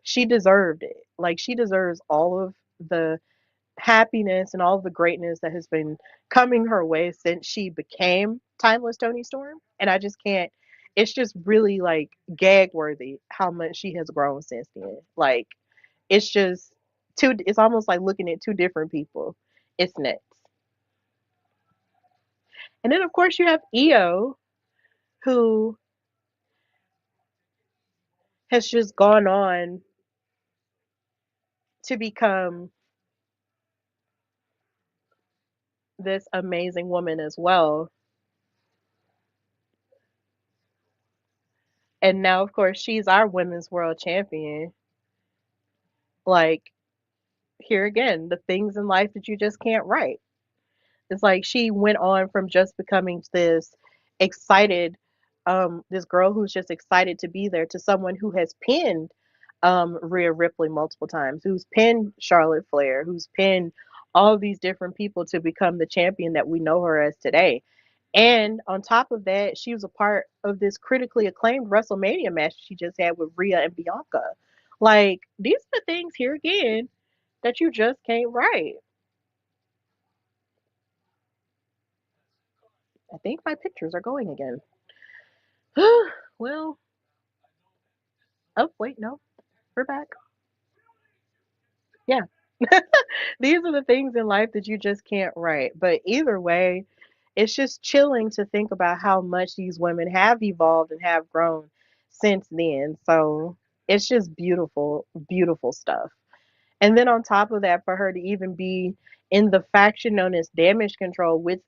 Speaker 2: She deserved it. Like, she deserves all of the happiness and all of the greatness that has been coming her way since she became Timeless Tony Storm. And I just can't, it's just really like gag worthy how much she has grown since then. Like, it's just it's almost like looking at two different people. It's nuts. And then of course you have Io, who has just gone on to become this amazing woman as well. And now of course she's our women's world champion. Like, here again, the things in life that you just can't write. It's like she went on from just becoming this excited, this girl who's just excited to be there, to someone who has pinned Rhea Ripley multiple times, who's pinned Charlotte Flair, who's pinned all of these different people to become the champion that we know her as today. And on top of that, she was a part of this critically acclaimed WrestleMania match she just had with Rhea and Bianca. Like, these are the things here again that you just can't write. I think my pictures are going again. Well, oh, wait, no, we're back. Yeah. These are the things in life that you just can't write. But either way, it's just chilling to think about how much these women have evolved and have grown since then. So it's just beautiful, beautiful stuff. And then on top of that, for her to even be in the faction known as Damage Control with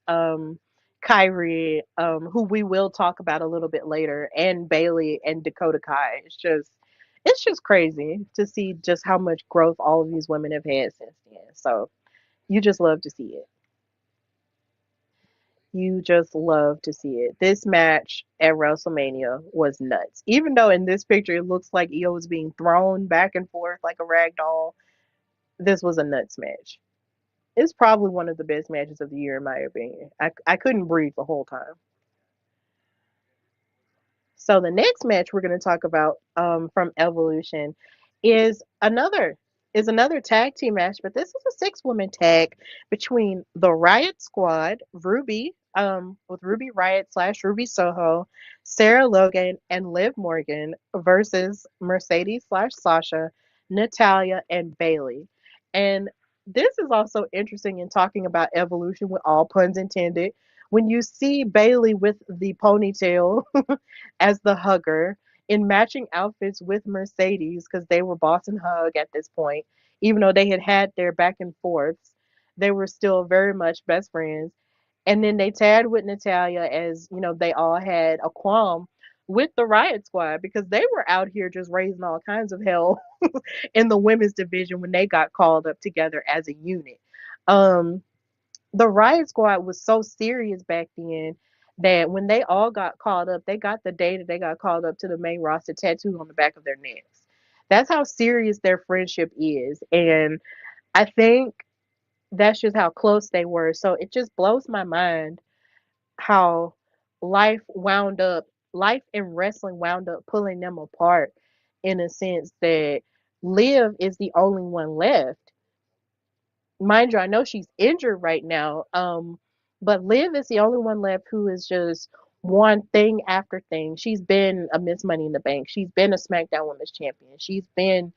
Speaker 2: Kyrie, who we will talk about a little bit later, and Bailey and Dakota Kai. It's just crazy to see just how much growth all of these women have had since then. So you just love to see it. You just love to see it. This match at WrestleMania was nuts. Even though in this picture it looks like Io was being thrown back and forth like a rag doll, this was a nuts match. It's probably one of the best matches of the year, in my opinion. I couldn't breathe the whole time. So the next match we're going to talk about from Evolution is another tag team match, but this is a six-woman tag between the Riot Squad, Ruby, with Ruby Riot slash Ruby Soho, Sarah Logan, and Liv Morgan versus Mercedes slash Sasha, Natalia, and Bailey. And this is also interesting in talking about Evolution, with all puns intended. When you see Bailey with the ponytail as the hugger in matching outfits with Mercedes, because they were boss and hug at this point, even though they had their back and forths, they were still very much best friends. And then they tagged with Natalia, as you know, they all had a qualm with the Riot Squad because they were out here just raising all kinds of hell in the women's division when they got called up together as a unit. Um, the Riot Squad was so serious back then that when they all got called up, they got the day that they got called up to the main roster tattooed on the back of their necks. That's how serious their friendship is. And I think that's just how close they were. So it just blows my mind how life and wrestling wound up pulling them apart, in a sense that Liv is the only one left. Mind you, I know she's injured right now. But Liv is the only one left who is just one thing after thing. She's been a Miss Money in the Bank. She's been a SmackDown Women's Champion. She's been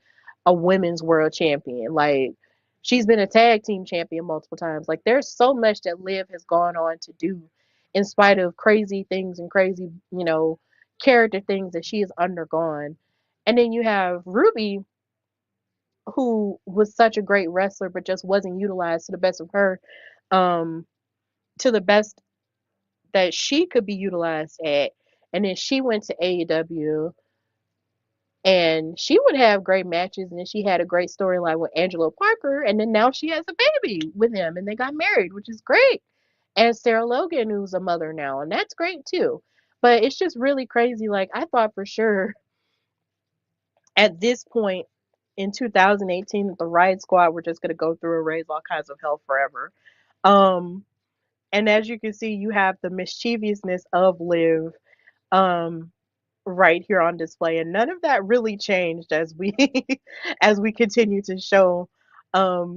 Speaker 2: a Women's World Champion. Like, she's been a tag team champion multiple times. Like, there's so much that Liv has gone on to do in spite of crazy things and crazy, character things that she has undergone. And then you have Ruby, who was such a great wrestler but just wasn't utilized to the best of her, um to the best that she could be utilized at. And then she went to AEW, and she would have great matches, and then she had a great storyline with Angelo Parker, and then now she has a baby with him and they got married, which is great. And Sarah Logan, who's a mother now, and that's great too. But it's just really crazy. Like, I thought for sure at this point in 2018 that the Riot Squad were just going to go through and raise all kinds of hell forever. Um, and as you can see, you have the mischievousness of Liv um, right here on display, and none of that really changed as we as we continue to show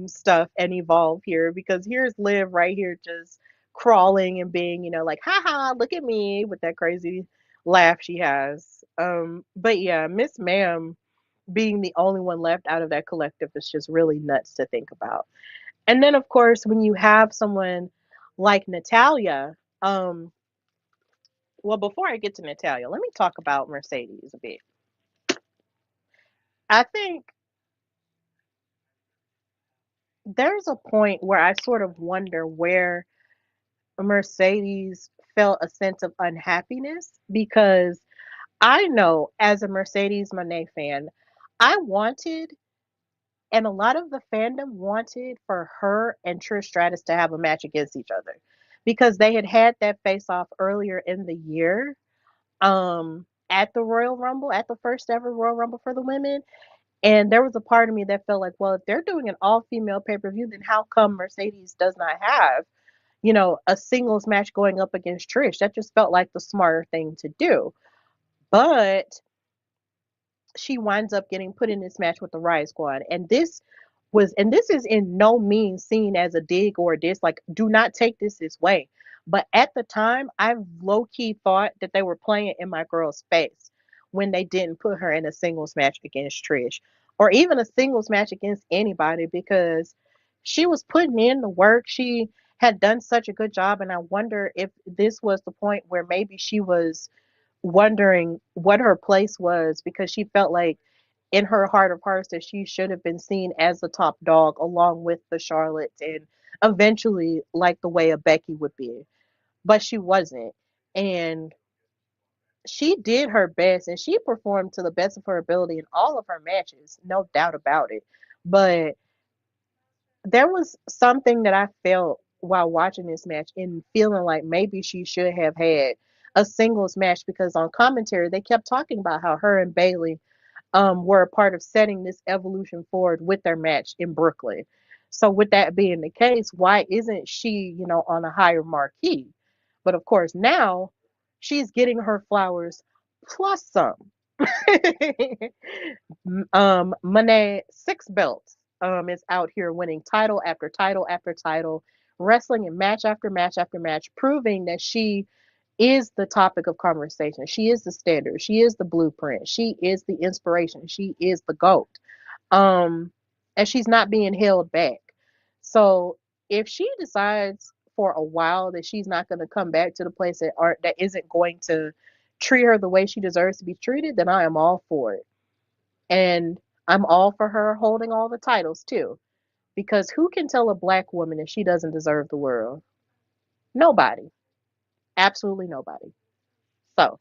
Speaker 2: stuff and evolve here. Because here's Liv right here just crawling and being, like, haha, look at me, with that crazy laugh she has. But yeah, Miss Ma'am being the only one left out of that collective is just really nuts to think about. And then, of course, when you have someone like Natalia, Um, well, before I get to Natalia, let me talk about Mercedes a bit. I think there's a point where I sort of wonder where Mercedes felt a sense of unhappiness because I know as a Mercedes Monet fan, I wanted, and a lot of the fandom wanted for her and Trish Stratus to have a match against each other because they had that face off earlier in the year at the Royal Rumble, at the first ever Royal Rumble for the women. And there was a part of me that felt like, well, if they're doing an all female pay per view, then how come Mercedes does not have, a singles match going up against Trish? That just felt like the smarter thing to do. But she winds up getting put in this match with the Riot Squad. And this is in no means seen as a dig or a diss. Like, do not take this way. But at the time, I low key thought that they were playing in my girl's face when they didn't put her in a singles match against Trish or even a singles match against anybody because she was putting in the work. She had done such a good job. And I wonder if this was the point where maybe she was wondering what her place was because she felt like in her heart of hearts that she should have been seen as the top dog along with the Charlottes and eventually like the way a Becky would be. But she wasn't. And she did her best and she performed to the best of her ability in all of her matches, no doubt about it. But there was something that I felt while watching this match and feeling like maybe she should have had a singles match because on commentary they kept talking about how her and Bailey were a part of setting this evolution forward with their match in Brooklyn. So with that being the case, why isn't she, on a higher marquee? But of course now she's getting her flowers plus some. Monet, 6 belts, is out here winning title after title after title, wrestling in match after match after match, proving that she is the topic of conversation. She is the standard. She is the blueprint. She is the inspiration. She is the GOAT. Um, and she's not being held back. So if she decides for a while that she's not going to come back to the place that isn't going to treat her the way she deserves to be treated, then I am all for it. And I'm all for her holding all the titles too. Because who can tell a black woman that she doesn't deserve the world? Nobody. Absolutely nobody. So,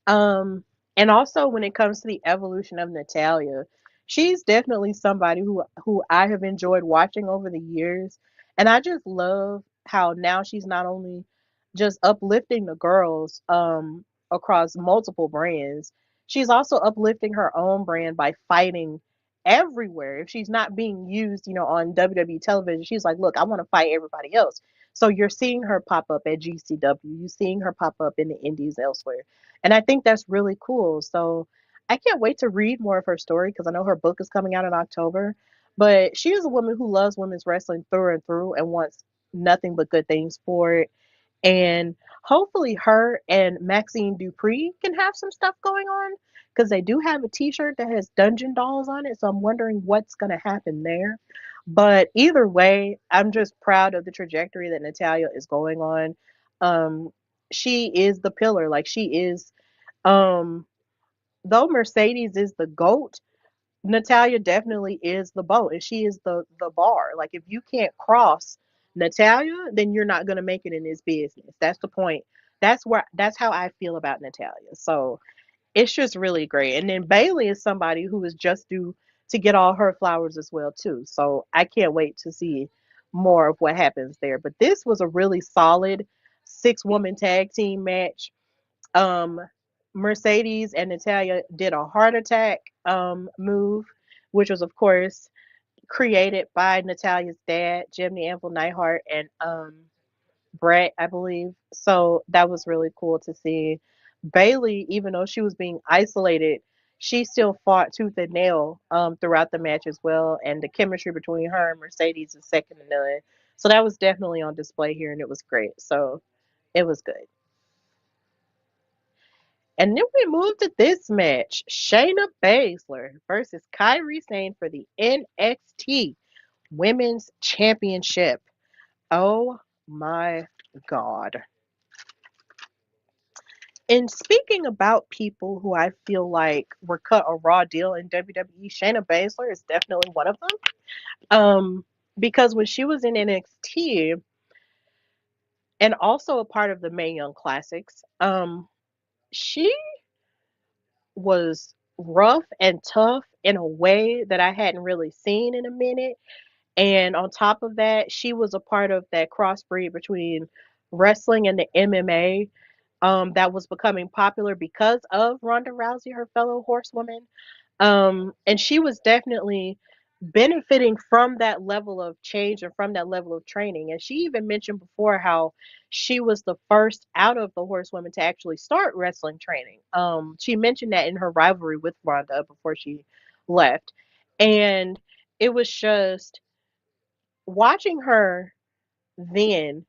Speaker 2: um, and also when it comes to the evolution of Natalia, she's definitely somebody who I have enjoyed watching over the years, and I just love how now she's not only just uplifting the girls across multiple brands, she's also uplifting her own brand by fighting everywhere. If she's not being used, on WWE television, she's like, "Look, I want to fight everybody else." So you're seeing her pop up at GCW, you're seeing her pop up in the indies elsewhere. And I think that's really cool. So I can't wait to read more of her story because I know her book is coming out in October. But she is a woman who loves women's wrestling through and through and wants nothing but good things for it. And hopefully, her and Maxine Dupree can have some stuff going on because they do have a t shirt that has Dungeon Dolls on it. So I'm wondering what's going to happen there. But either way, I'm just proud of the trajectory that Natalia is going on. Um, she is the pillar. Like, she is um, though Mercedes is the GOAT, Natalia definitely is the boat and she is the bar. Like, if you can't cross Natalia, then you're not gonna make it in this business. That's the point. That's how I feel about Natalia. So it's just really great. And then Bailey is somebody who is just due to get all her flowers as well too. So I can't wait to see more of what happens there. But this was a really solid 6 woman tag team match. um, Mercedes and Natalia did a heart attack move, which was, of course, created by Natalia's dad, Jim the Anvil Neidhart, and Brett, I believe. So that was really cool to see. Bailey, even though she was being isolated, she still fought tooth and nail throughout the match as well. And the chemistry between her and Mercedes is second to none. So that was definitely on display here, and it was great. So it was good. And then we moved to this match, Shayna Baszler versus Kyrie Sane for the NXT Women's Championship. Oh my God. And speaking about people who I feel like were cut a raw deal in WWE, Shayna Baszler is definitely one of them. Because when she was in NXT and also a part of the Mae Young Classics, she was rough and tough in a way that I hadn't really seen in a minute. And on top of that, she was a part of that crossbreed between wrestling and the MMA that was becoming popular because of Ronda Rousey, her fellow horsewoman. And she was definitely benefiting from that level of change and from that level of training. And she even mentioned before how she was the first out of the horsewomen to actually start wrestling training. She mentioned that in her rivalry with Ronda before she left. And it was just watching her then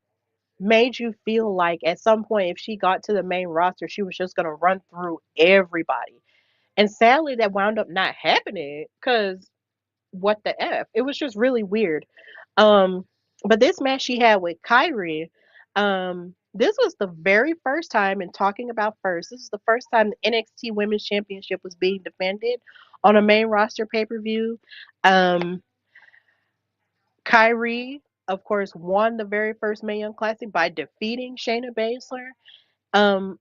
Speaker 2: made you feel like at some point if she got to the main roster she was just going to run through everybody, and sadly that wound up not happening because what the f, it was just really weird. um but this match she had with Kyrie, this was the very first time, and talking about first, this is the first time the NXT Women's Championship was being defended on a main roster pay-per-view. um Kyrie, of course, won the very first Mae Young Classic by defeating Shayna Baszler.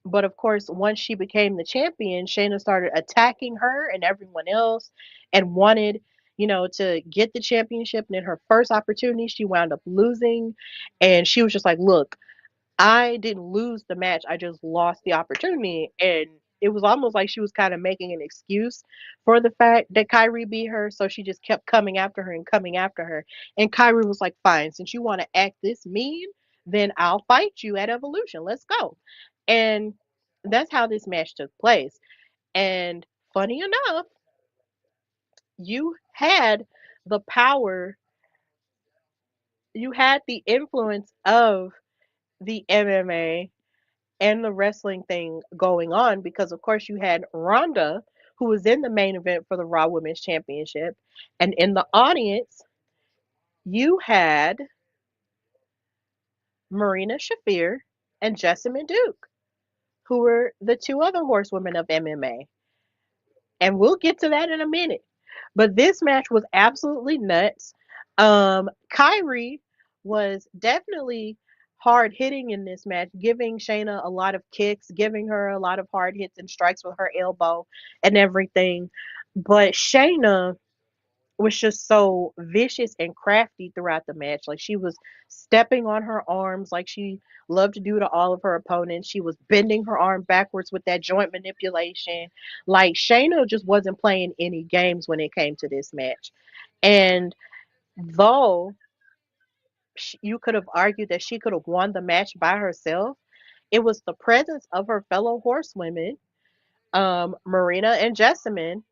Speaker 2: But of course, once she became the champion, Shayna started attacking her and everyone else and wanted, to get the championship. And in her first opportunity, she wound up losing. And she was just like, look, I didn't lose the match. I just lost the opportunity. And it was almost like she was kind of making an excuse for the fact that Kyrie beat her. So she just kept coming after her and coming after her. And Kyrie was like, fine, since you want to act this mean, then I'll fight you at Evolution. Let's go. And that's how this match took place. And funny enough, you had the power, you had the influence of the MMA and the wrestling thing going on because, of course, you had Ronda, who was in the main event for the Raw Women's Championship, and in the audience, you had Marina Shafir and Jessamine Duke, who were the two other horsewomen of MMA. And we'll get to that in a minute. But this match was absolutely nuts. Kyrie was definitely hard hitting in this match, giving Shayna a lot of kicks, giving her a lot of hard hits and strikes with her elbow and everything. But Shayna was just so vicious and crafty throughout the match. Like she was stepping on her arms like she loved to do to all of her opponents. She was bending her arm backwards with that joint manipulation. Like Shayna just wasn't playing any games when it came to this match. And though you could have argued that she could have won the match by herself, it was the presence of her fellow horsewomen, Marina and Jessamine,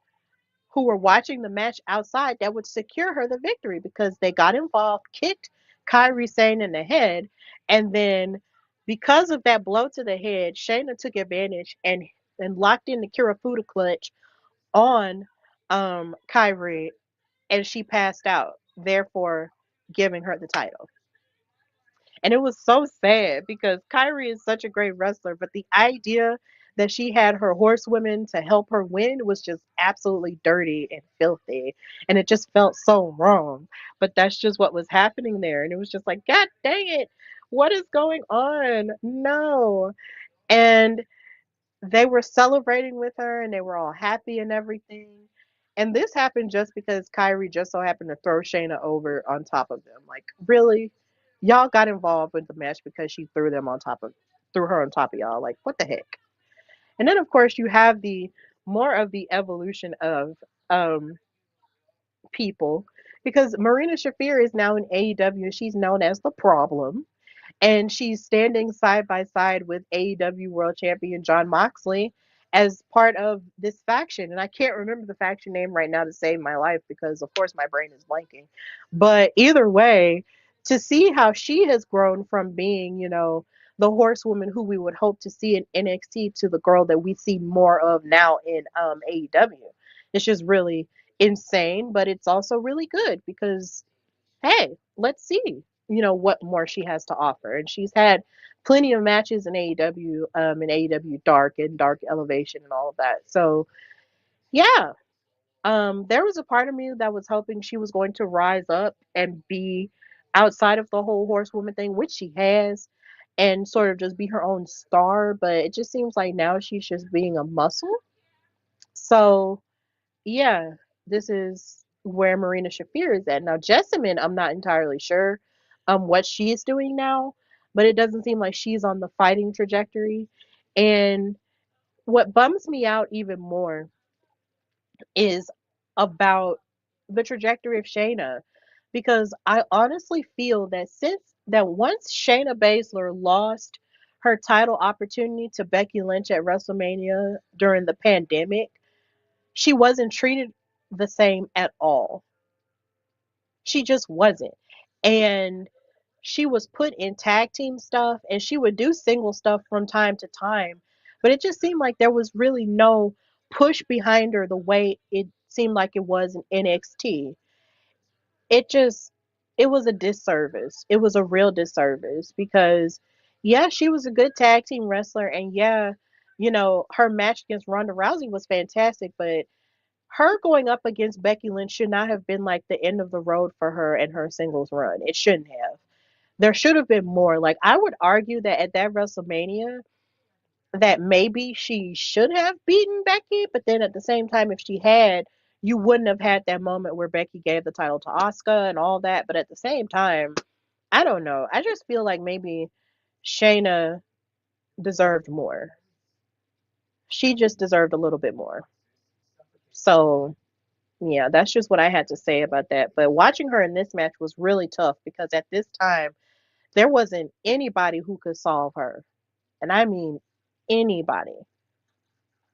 Speaker 2: who were watching the match outside that would secure her the victory because they got involved, kicked Kyrie Sane in the head, and then because of that blow to the head, Shayna took advantage and locked in the Kirifuda clutch on Kyrie, and she passed out, therefore giving her the title. And it was so sad because Kyrie is such a great wrestler, but the idea that she had her horsewomen to help her win was just absolutely dirty and filthy. And it just felt so wrong. But that's just what was happening there. And it was just like, God dang it. What is going on? No. And they were celebrating with her and they were all happy and everything. And this happened just because Kyrie just so happened to throw Shayna over on top of them. Like, really? Y'all got involved with the match because she threw her on top of y'all. Like, what the heck? And then of course you have the more of the evolution of um people because Marina Shafir is now in AEW. She's known as the problem, and she's standing side by side with AEW World Champion Jon Moxley as part of this faction. And I can't remember the faction name right now to save my life because, of course, my brain is blanking. But either way, to see how she has grown from being, the horsewoman who we would hope to see in NXT to the girl that we see more of now in AEW, it's just really insane. But it's also really good because, hey, let's see. what more she has to offer. And she's had plenty of matches in AEW, in AEW Dark and Dark Elevation and all of that. So yeah, there was a part of me that was hoping she was going to rise up and be outside of the whole horsewoman thing, which she has, and sort of just be her own star. But it just seems like now she's just being a muscle. So yeah, this is where Marina Shafir is at now. Jessamine, I'm not entirely sure what she is doing now, but it doesn't seem like she's on the fighting trajectory. And what bums me out even more is about the trajectory of Shayna, because I honestly feel that once Shayna Baszler lost her title opportunity to Becky Lynch at WrestleMania during the pandemic, she wasn't treated the same at all. She just wasn't. And she was put in tag team stuff and she would do single stuff from time to time. But it just seemed like there was really no push behind her the way it seemed like it was in NXT. It just, it was a disservice. It was a real disservice because, yeah, she was a good tag team wrestler. And yeah, her match against Ronda Rousey was fantastic. But her going up against Becky Lynch should not have been like the end of the road for her and her singles run. It shouldn't have. There should have been more. Like I would argue that at that WrestleMania, that maybe she should have beaten Becky, but then at the same time, if she had, you wouldn't have had that moment where Becky gave the title to Asuka and all that. But at the same time, I don't know. I just feel like maybe Shayna deserved more. She just deserved a little bit more. So yeah, that's just what I had to say about that. But watching her in this match was really tough because at this time, there wasn't anybody who could solve her. And I mean anybody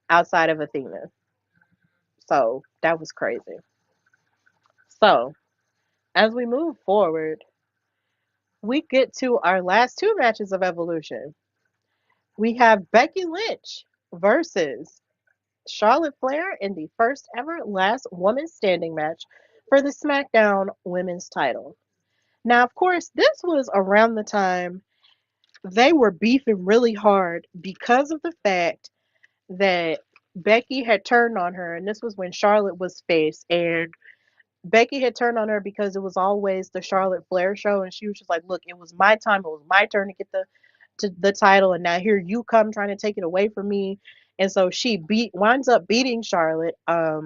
Speaker 2: outside of Athena. So that was crazy. So as we move forward, we get to our last two matches of Evolution. We have Becky Lynch versus Charlotte Flair in the first ever last woman standing match for the SmackDown Women's title. Now, of course, this was around the time they were beefing really hard because of the fact that Becky had turned on her, and this was when Charlotte was face, and Becky had turned on her because it was always the Charlotte Flair show, and she was just like, "Look, it was my time. It was my turn to get the title, and now here you come trying to take it away from me." And so she winds up beating Charlotte at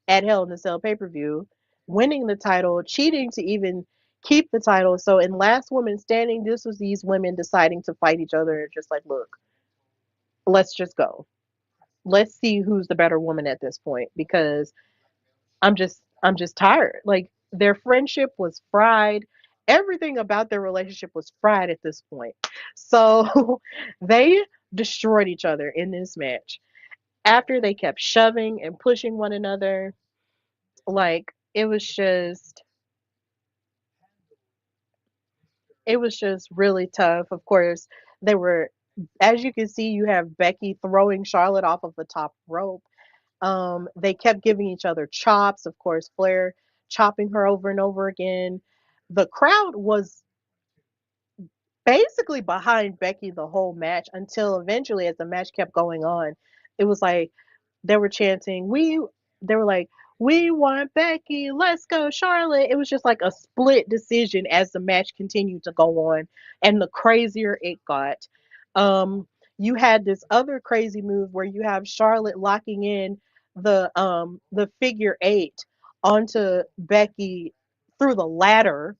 Speaker 2: Hell in a Cell pay-per-view, winning the title, cheating to even keep the title. So in Last Woman Standing, this was these women deciding to fight each other and just like, look, let's just go. Let's see who's the better woman at this point because I'm just tired. Like their friendship was fried. Everything about their relationship was fried at this point. So they destroyed each other in this match. After they kept shoving and pushing one another, like it was just really tough. Of course, they were, as you can see, you have Becky throwing Charlotte off of the top rope. They kept giving each other chops. Of course, Flair chopping her over and over again. The crowd was basically behind Becky the whole match until eventually, as the match kept going on, it was like they were chanting, they were like, "We want Becky, let's go, Charlotte." It was just like a split decision as the match continued to go on, and the crazier it got. You had this other crazy move where you have Charlotte locking in the figure eight onto Becky through the ladder,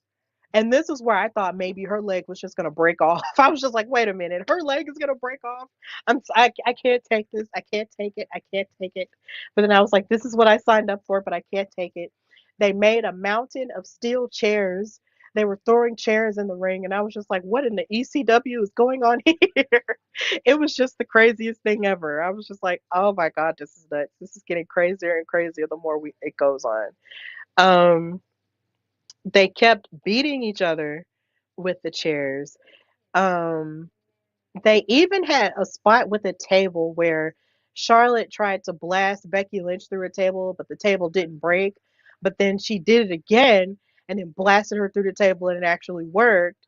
Speaker 2: and this is where I thought maybe her leg was just gonna break off. I was just like, wait a minute, her leg is gonna break off. I can't take this. I can't take it. I can't take it. But then I was like, this is what I signed up for, but I can't take it. They made a mountain of steel chairs. They were throwing chairs in the ring, and I was just like, what in the ECW is going on here? It was just the craziest thing ever. I was just like, oh my god, this is nuts. This is getting crazier and crazier the more it goes on. Um, they kept beating each other with the chairs. Um, they even had a spot with a table where Charlotte tried to blast Becky Lynch through a table, but the table didn't break. But then she did it again, and then blasted her through the table and it actually worked.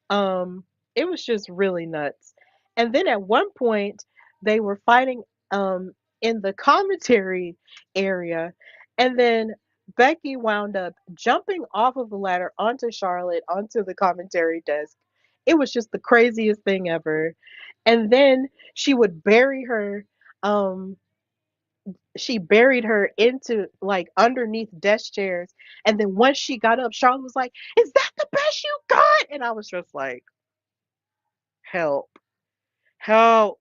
Speaker 2: Um, it was just really nuts. And then at one point, they were fighting in the commentary area, and then Becky wound up jumping off of the ladder onto Charlotte onto the commentary desk. It was just the craziest thing ever. And then she would bury her. She buried her into like underneath desk chairs, and then once she got up, Charlotte was like, "Is that the best you got?" And I was just like, help, help,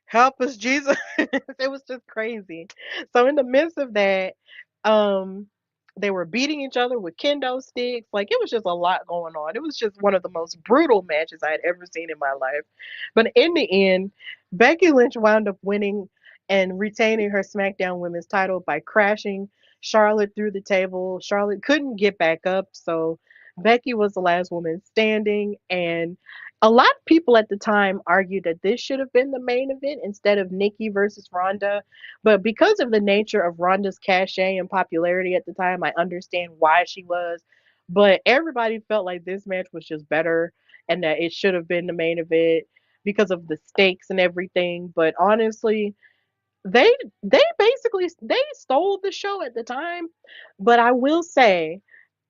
Speaker 2: help us, Jesus. It was just crazy. So in the midst of that, um, they were beating each other with kendo sticks. Like it was just a lot going on. It was just one of the most brutal matches I had ever seen in my life. But in the end, Becky Lynch wound up winning and retaining her SmackDown Women's title by crashing Charlotte through the table. Charlotte couldn't get back up, so Becky was the last woman standing, and a lot of people at the time argued that this should have been the main event instead of Nikki versus Ronda. But because of the nature of Ronda's cachet and popularity at the time, I understand why she was. But everybody felt like this match was just better and that it should have been the main event because of the stakes and everything. But honestly, they they basically they stole the show at the time. But I will say,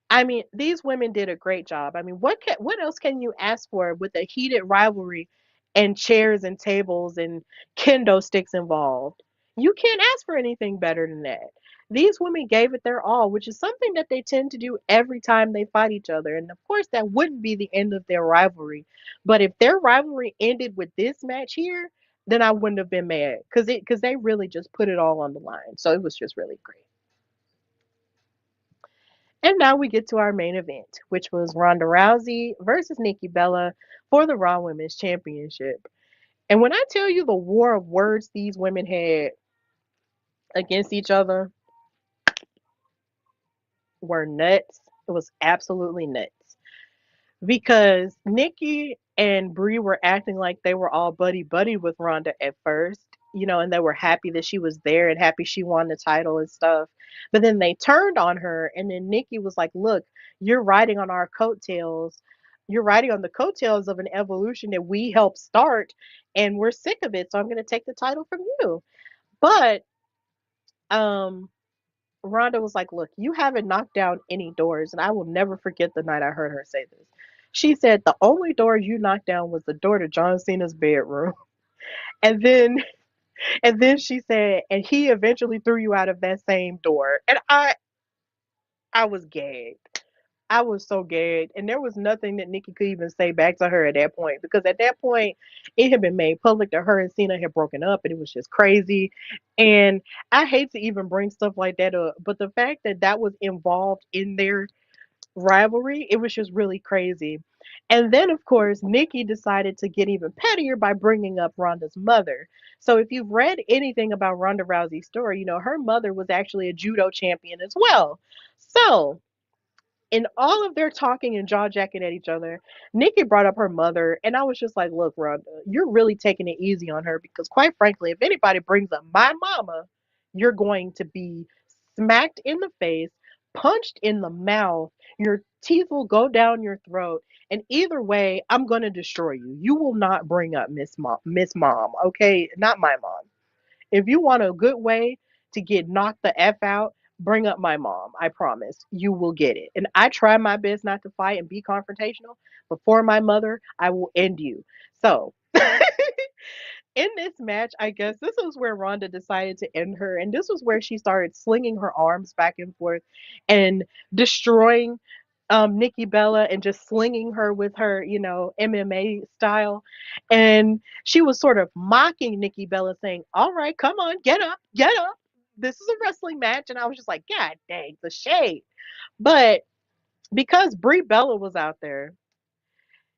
Speaker 2: I mean, these women did a great job. I mean, what else can you ask for with a heated rivalry and chairs and tables and kendo sticks involved? You can't ask for anything better than that. These women gave it their all, which is something that they tend to do every time they fight each other. And of course, that wouldn't be the end of their rivalry. But if their rivalry ended with this match here, then I wouldn't have been mad because they really just put it all on the line. So it was just really great. And now we get to our main event, which was Ronda Rousey versus Nikki Bella for the Raw Women's Championship. And when I tell you the war of words these women had against each other were nuts, it was absolutely nuts. Because Nikki and Brie were acting like they were all buddy buddy with Ronda at first, and they were happy that she was there and happy she won the title and stuff. But then they turned on her, and then Nikki was like, "Look, you're riding on our coattails. You're riding on the coattails of an evolution that we helped start, and we're sick of it. So I'm going to take the title from you." But um, Rhonda was like, "Look, you haven't knocked down any doors." And I will never forget the night I heard her say this. She said, "The only door you knocked down was the door to John Cena's bedroom." And then she said, "And he eventually threw you out of that same door." And I was gagged. I was so gagged. And there was nothing that Nikki could even say back to her at that point, because at that point it had been made public that her and Cena had broken up, and it was just crazy. And I hate to even bring stuff like that up, but the fact that that was involved in their rivalry, it was just really crazy. And then, of course, Nikki decided to get even pettier by bringing up Ronda's mother. So, if you've read anything about Ronda Rousey's story, her mother was actually a judo champion as well. So, in all of their talking and jaw jacking at each other, Nikki brought up her mother, and I was just like, "Look, Rhonda, you're really taking it easy on her because, quite frankly, if anybody brings up my mama, you're going to be smacked in the face, punched in the mouth, your teeth will go down your throat, and either way, I'm going to destroy you. You will not bring up Miss Mom, okay? Not my mom. If you want a good way to get knocked the F out, bring up my mom. I promise you will get it." And I try my best not to fight and be confrontational, but for my mother, I will end you. So, in this match, I guess this was where Ronda decided to end her, and this was where she started slinging her arms back and forth and destroying Nikki Bella and just slinging her with her, MMA style. And she was sort of mocking Nikki Bella, saying, "All right, come on, get up, get up. This is a wrestling match." And I was just like, "God dang, the shade." But because Brie Bella was out there,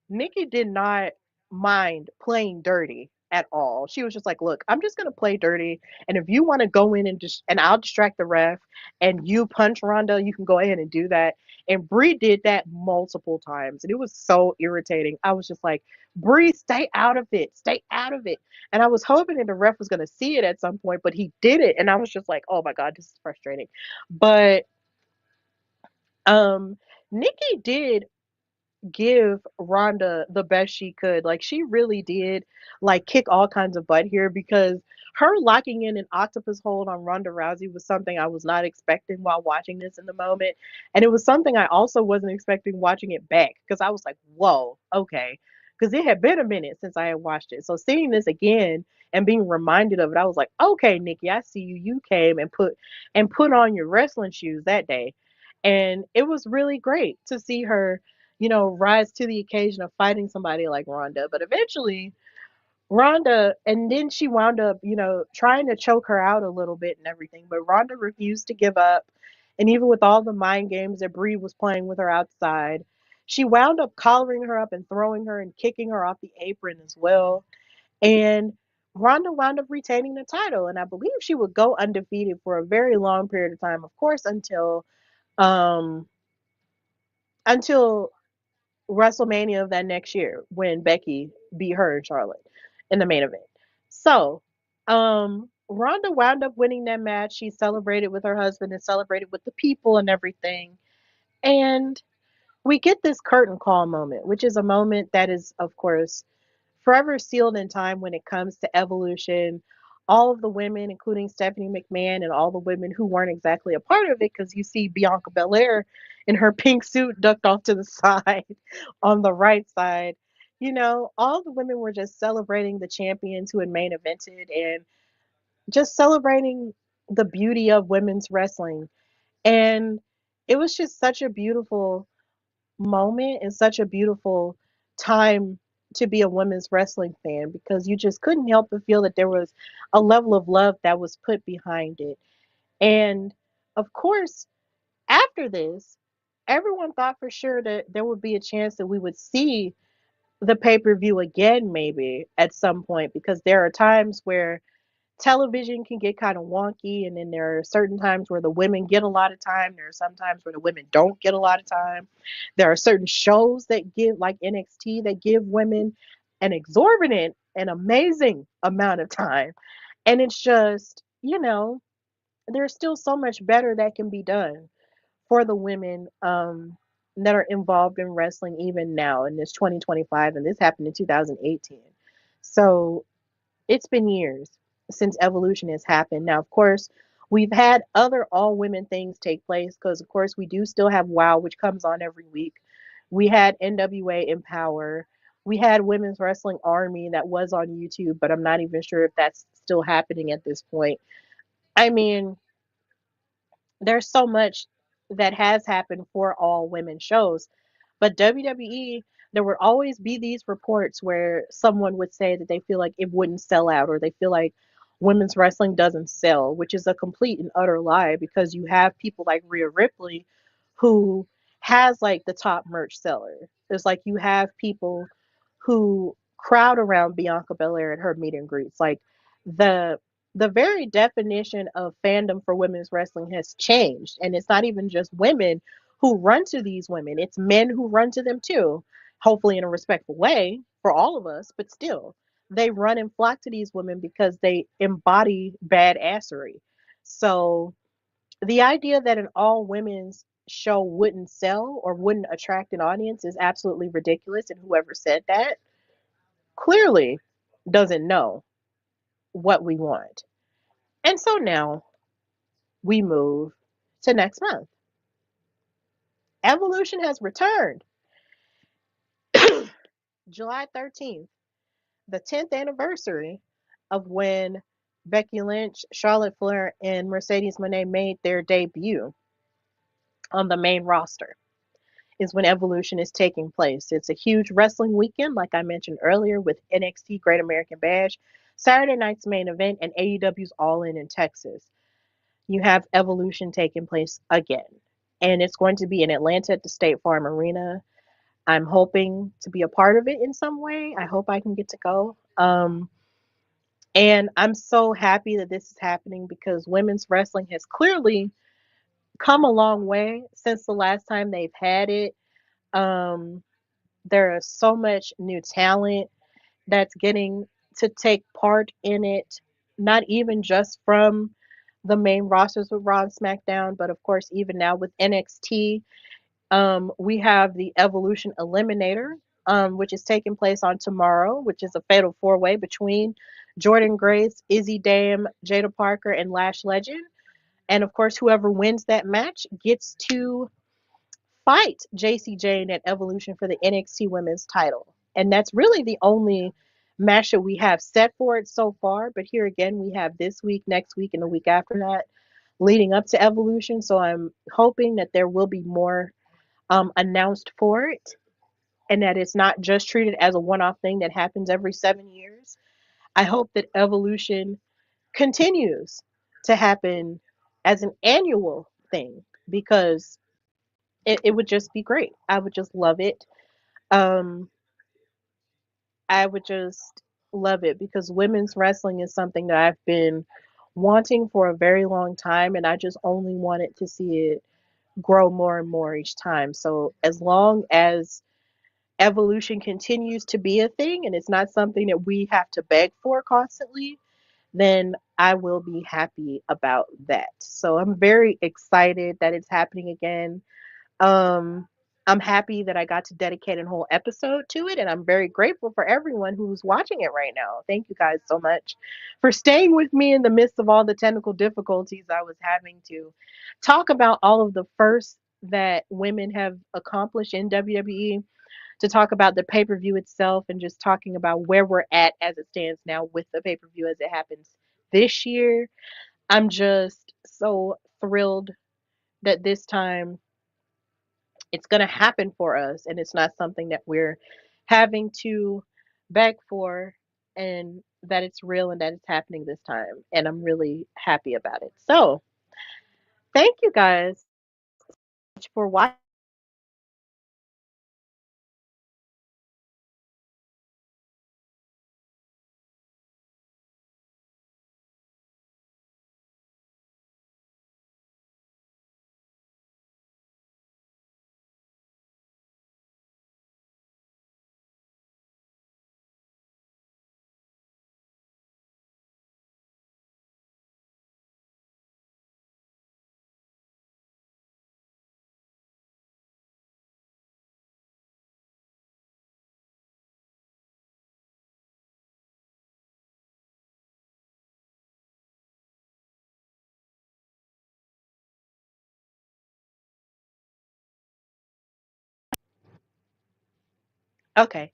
Speaker 2: Nikki did not mind playing dirty at all. She was just like, "Look, I'm just gonna play dirty, and if you want to go in and I'll distract the ref, and you punch Ronda, you can go ahead and do that." And Brie did that multiple times, and it was so irritating. I was just like, "Brie, stay out of it, stay out of it." And I was hoping that the ref was gonna see it at some point, but he did it, and I was just like, "Oh my god, this is frustrating." But um Nikki did give Rhonda the best she could. Like she really did like kick all kinds of butt here because her locking in an octopus hold on Ronda Rousey was something I was not expecting while watching this in the moment. And it was something I also wasn't expecting watching it back because I was like, whoa, okay. Because it had been a minute since I had watched it. So seeing this again and being reminded of it, I was like, okay, Nikki, I see you. You came and put on your wrestling shoes that day. And it was really great to see her, rise to the occasion of fighting somebody like Ronda. But eventually, Ronda, and then she wound up, trying to choke her out a little bit and everything. But Ronda refused to give up. And even with all the mind games that Brie was playing with her outside, she wound up collaring her up and throwing her and kicking her off the apron as well. And Ronda wound up retaining the title. And I believe she would go undefeated for a very long period of time, of course, um until WrestleMania of that next year when Becky beat her and Charlotte in the main event. So, Ronda wound up winning that match. She celebrated with her husband and celebrated with the people and everything. And we get this curtain call moment, which is a moment that is, of course, forever sealed in time when it comes to evolution. All of the women, including Stephanie McMahon and all the women who weren't exactly a part of it, because you see Bianca Belair in her pink suit ducked off to the side on the right side. All the women were just celebrating the champions who had main evented and just celebrating the beauty of women's wrestling. And it was just such a beautiful moment and such a beautiful time to be a women's wrestling fan because you just couldn't help but feel that there was a level of love that was put behind it. And of course, after this, everyone thought for sure that there would be a chance that we would see the pay per view again, maybe at some point, because there are times where television can get kind of wonky, and then there are certain times where the women get a lot of time. There are some times where the women don't get a lot of time. There are certain shows that give, like NXT, that give women an exorbitant and amazing amount of time. And it's just, there's still so much better that can be done for the women that are involved in wrestling even now in this 2025, and this happened in 2018. So it's been years since evolution has happened. Now, of course, we've had other all women things take place because, of course, we do still have WOW, which comes on every week. We had NWA Empower. We had Women's Wrestling Army that was on YouTube, but I'm not even sure if that's still happening at this point. I mean, there's so much that has happened for all women shows. But WWE, there would always be these reports where someone would say that they feel like it wouldn't sell out or they feel like women's wrestling doesn't sell, which is a complete and utter lie because you have people like Rhea Ripley who has like the top merch seller. There's like you have people who crowd around Bianca Belair at her meet and greets. Like the the very definition of fandom for women's wrestling has changed. And it's not even just women who run to these women, it's men who run to them too, hopefully in a respectful way for all of us, but still, they run and flock to these women because they embody badassery. So the idea that an all women's show wouldn't sell or wouldn't attract an audience is absolutely ridiculous. And whoever said that clearly doesn't know what we want. And so now we move to next month. Evolution has returned July 13th, the 10th anniversary of when Becky Lynch, Charlotte Flair, and Mercedes Moné made their debut on the main roster. Is when Evolution is taking place. It's a huge wrestling weekend, like I mentioned earlier, with NXT Great American Bash, Saturday night's main event, and AEW's All In Texas. You have Evolution taking place again. And it's going to be in Atlanta at the State Farm Arena. I'm hoping to be a part of it in some way. I hope I can get to go. And I'm so happy that this is happening because women's wrestling has clearly come a long way since the last time they've had it. Um, there is so much new talent that's getting to take part in it, not even just from the main rosters with Raw and SmackDown, but of course, even now with NXT. We have the Evolution Eliminator, which is taking place on tomorrow, which is a fatal four way between Jordan Grace, Izzy Dame, Jada Parker, and Lash Legend. And of course, whoever wins that match gets to fight JC Jane at Evolution for the NXT Women's title. And that's really the only match that we have set for it so far. But here again, we have this week, next week, and the week after that leading up to Evolution. So I'm hoping that there will be more announced for it and that it's not just treated as a one off thing that happens every 7 years. I hope that Evolution continues to happen as an annual thing because it would just be great. I would just love it. Um, I would just love it because women's wrestling is something that I've been wanting for a very long time, and I just only wanted to see it grow more and more each time. So as long as evolution continues to be a thing and it's not something that we have to beg for constantly, then I will be happy about that. So I'm very excited that it's happening again. Um, I'm happy that I got to dedicate a whole episode to it, and I'm very grateful for everyone who's watching it right now. Thank you guys so much for staying with me in the midst of all the technical difficulties I was having to talk about all of the firsts that women have accomplished in WWE, to talk about the pay per view itself, and just talking about where we're at as it stands now with the pay per view as it happens this year. I'm just so thrilled that this time it's going to happen for us and it's not something that we're having to beg for, and that it's real and that it's happening this time. And I'm really happy about it. So, thank you guys for watching. Okay.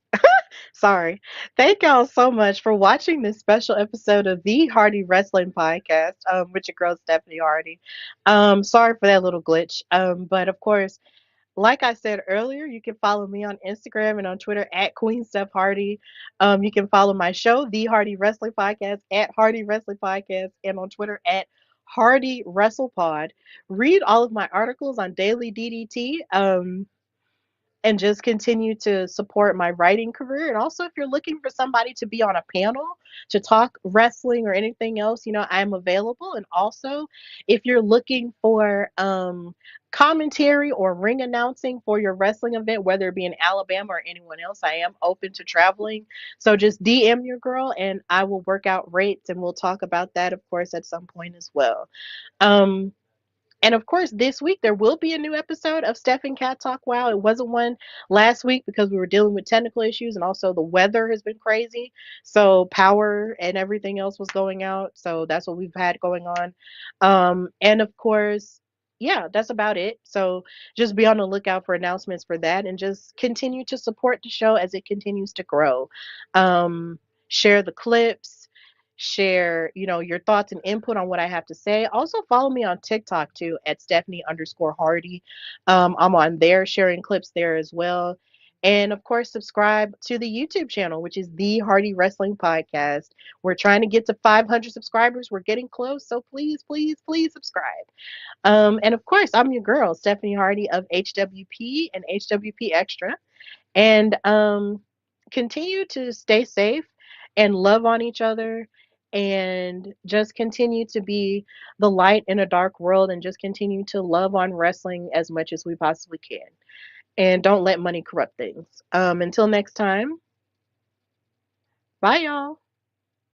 Speaker 2: Sorry. Thank y'all so much for watching this special episode of the Hardy Wrestling Podcast with your girl Stephanie Hardy. Sorry for that little glitch. But of course, like I said earlier, you can follow me on Instagram and on Twitter at Queen Steph Hardy. You can follow my show, The Hardy Wrestling Podcast, at Hardy Wrestling Podcast, and on Twitter at Hardy Wrestle Pod. Read all of my articles on Daily DDT. And just continue to support my writing career. And also, if you're looking for somebody to be on a panel to talk wrestling or anything else, I'm available. And also, if you're looking for commentary or ring announcing for your wrestling event, whether it be in Alabama or anyone else, I am open to traveling. So just DM your girl and I will work out rates and we'll talk about that, of course, at some point as well. Um, and of course, this week there will be a new episode of Steph and Cat Talk. Wow, it wasn't one last week because we were dealing with technical issues and also the weather has been crazy. So power and everything else was going out. So that's what we've had going on. And of course, yeah, that's about it. So just be on the lookout for announcements for that and just continue to support the show as it continues to grow. Share the clips, share, your thoughts and input on what I have to say. Also follow me on TikTok too at Stephanie_Hardy. I'm on there sharing clips there as well. And of course, subscribe to the YouTube channel, which is the Hardy Wrestling Podcast. We're trying to get to 500 subscribers. We're getting close. So please, please, please subscribe. And of course, I'm your girl, Stephanie Hardy of HWP and HWP Xtra. And continue to stay safe and love on each other and just continue to be the light in a dark world and just continue to love on wrestling as much as we possibly can. And don't let money corrupt things. Until next time, bye, y'all.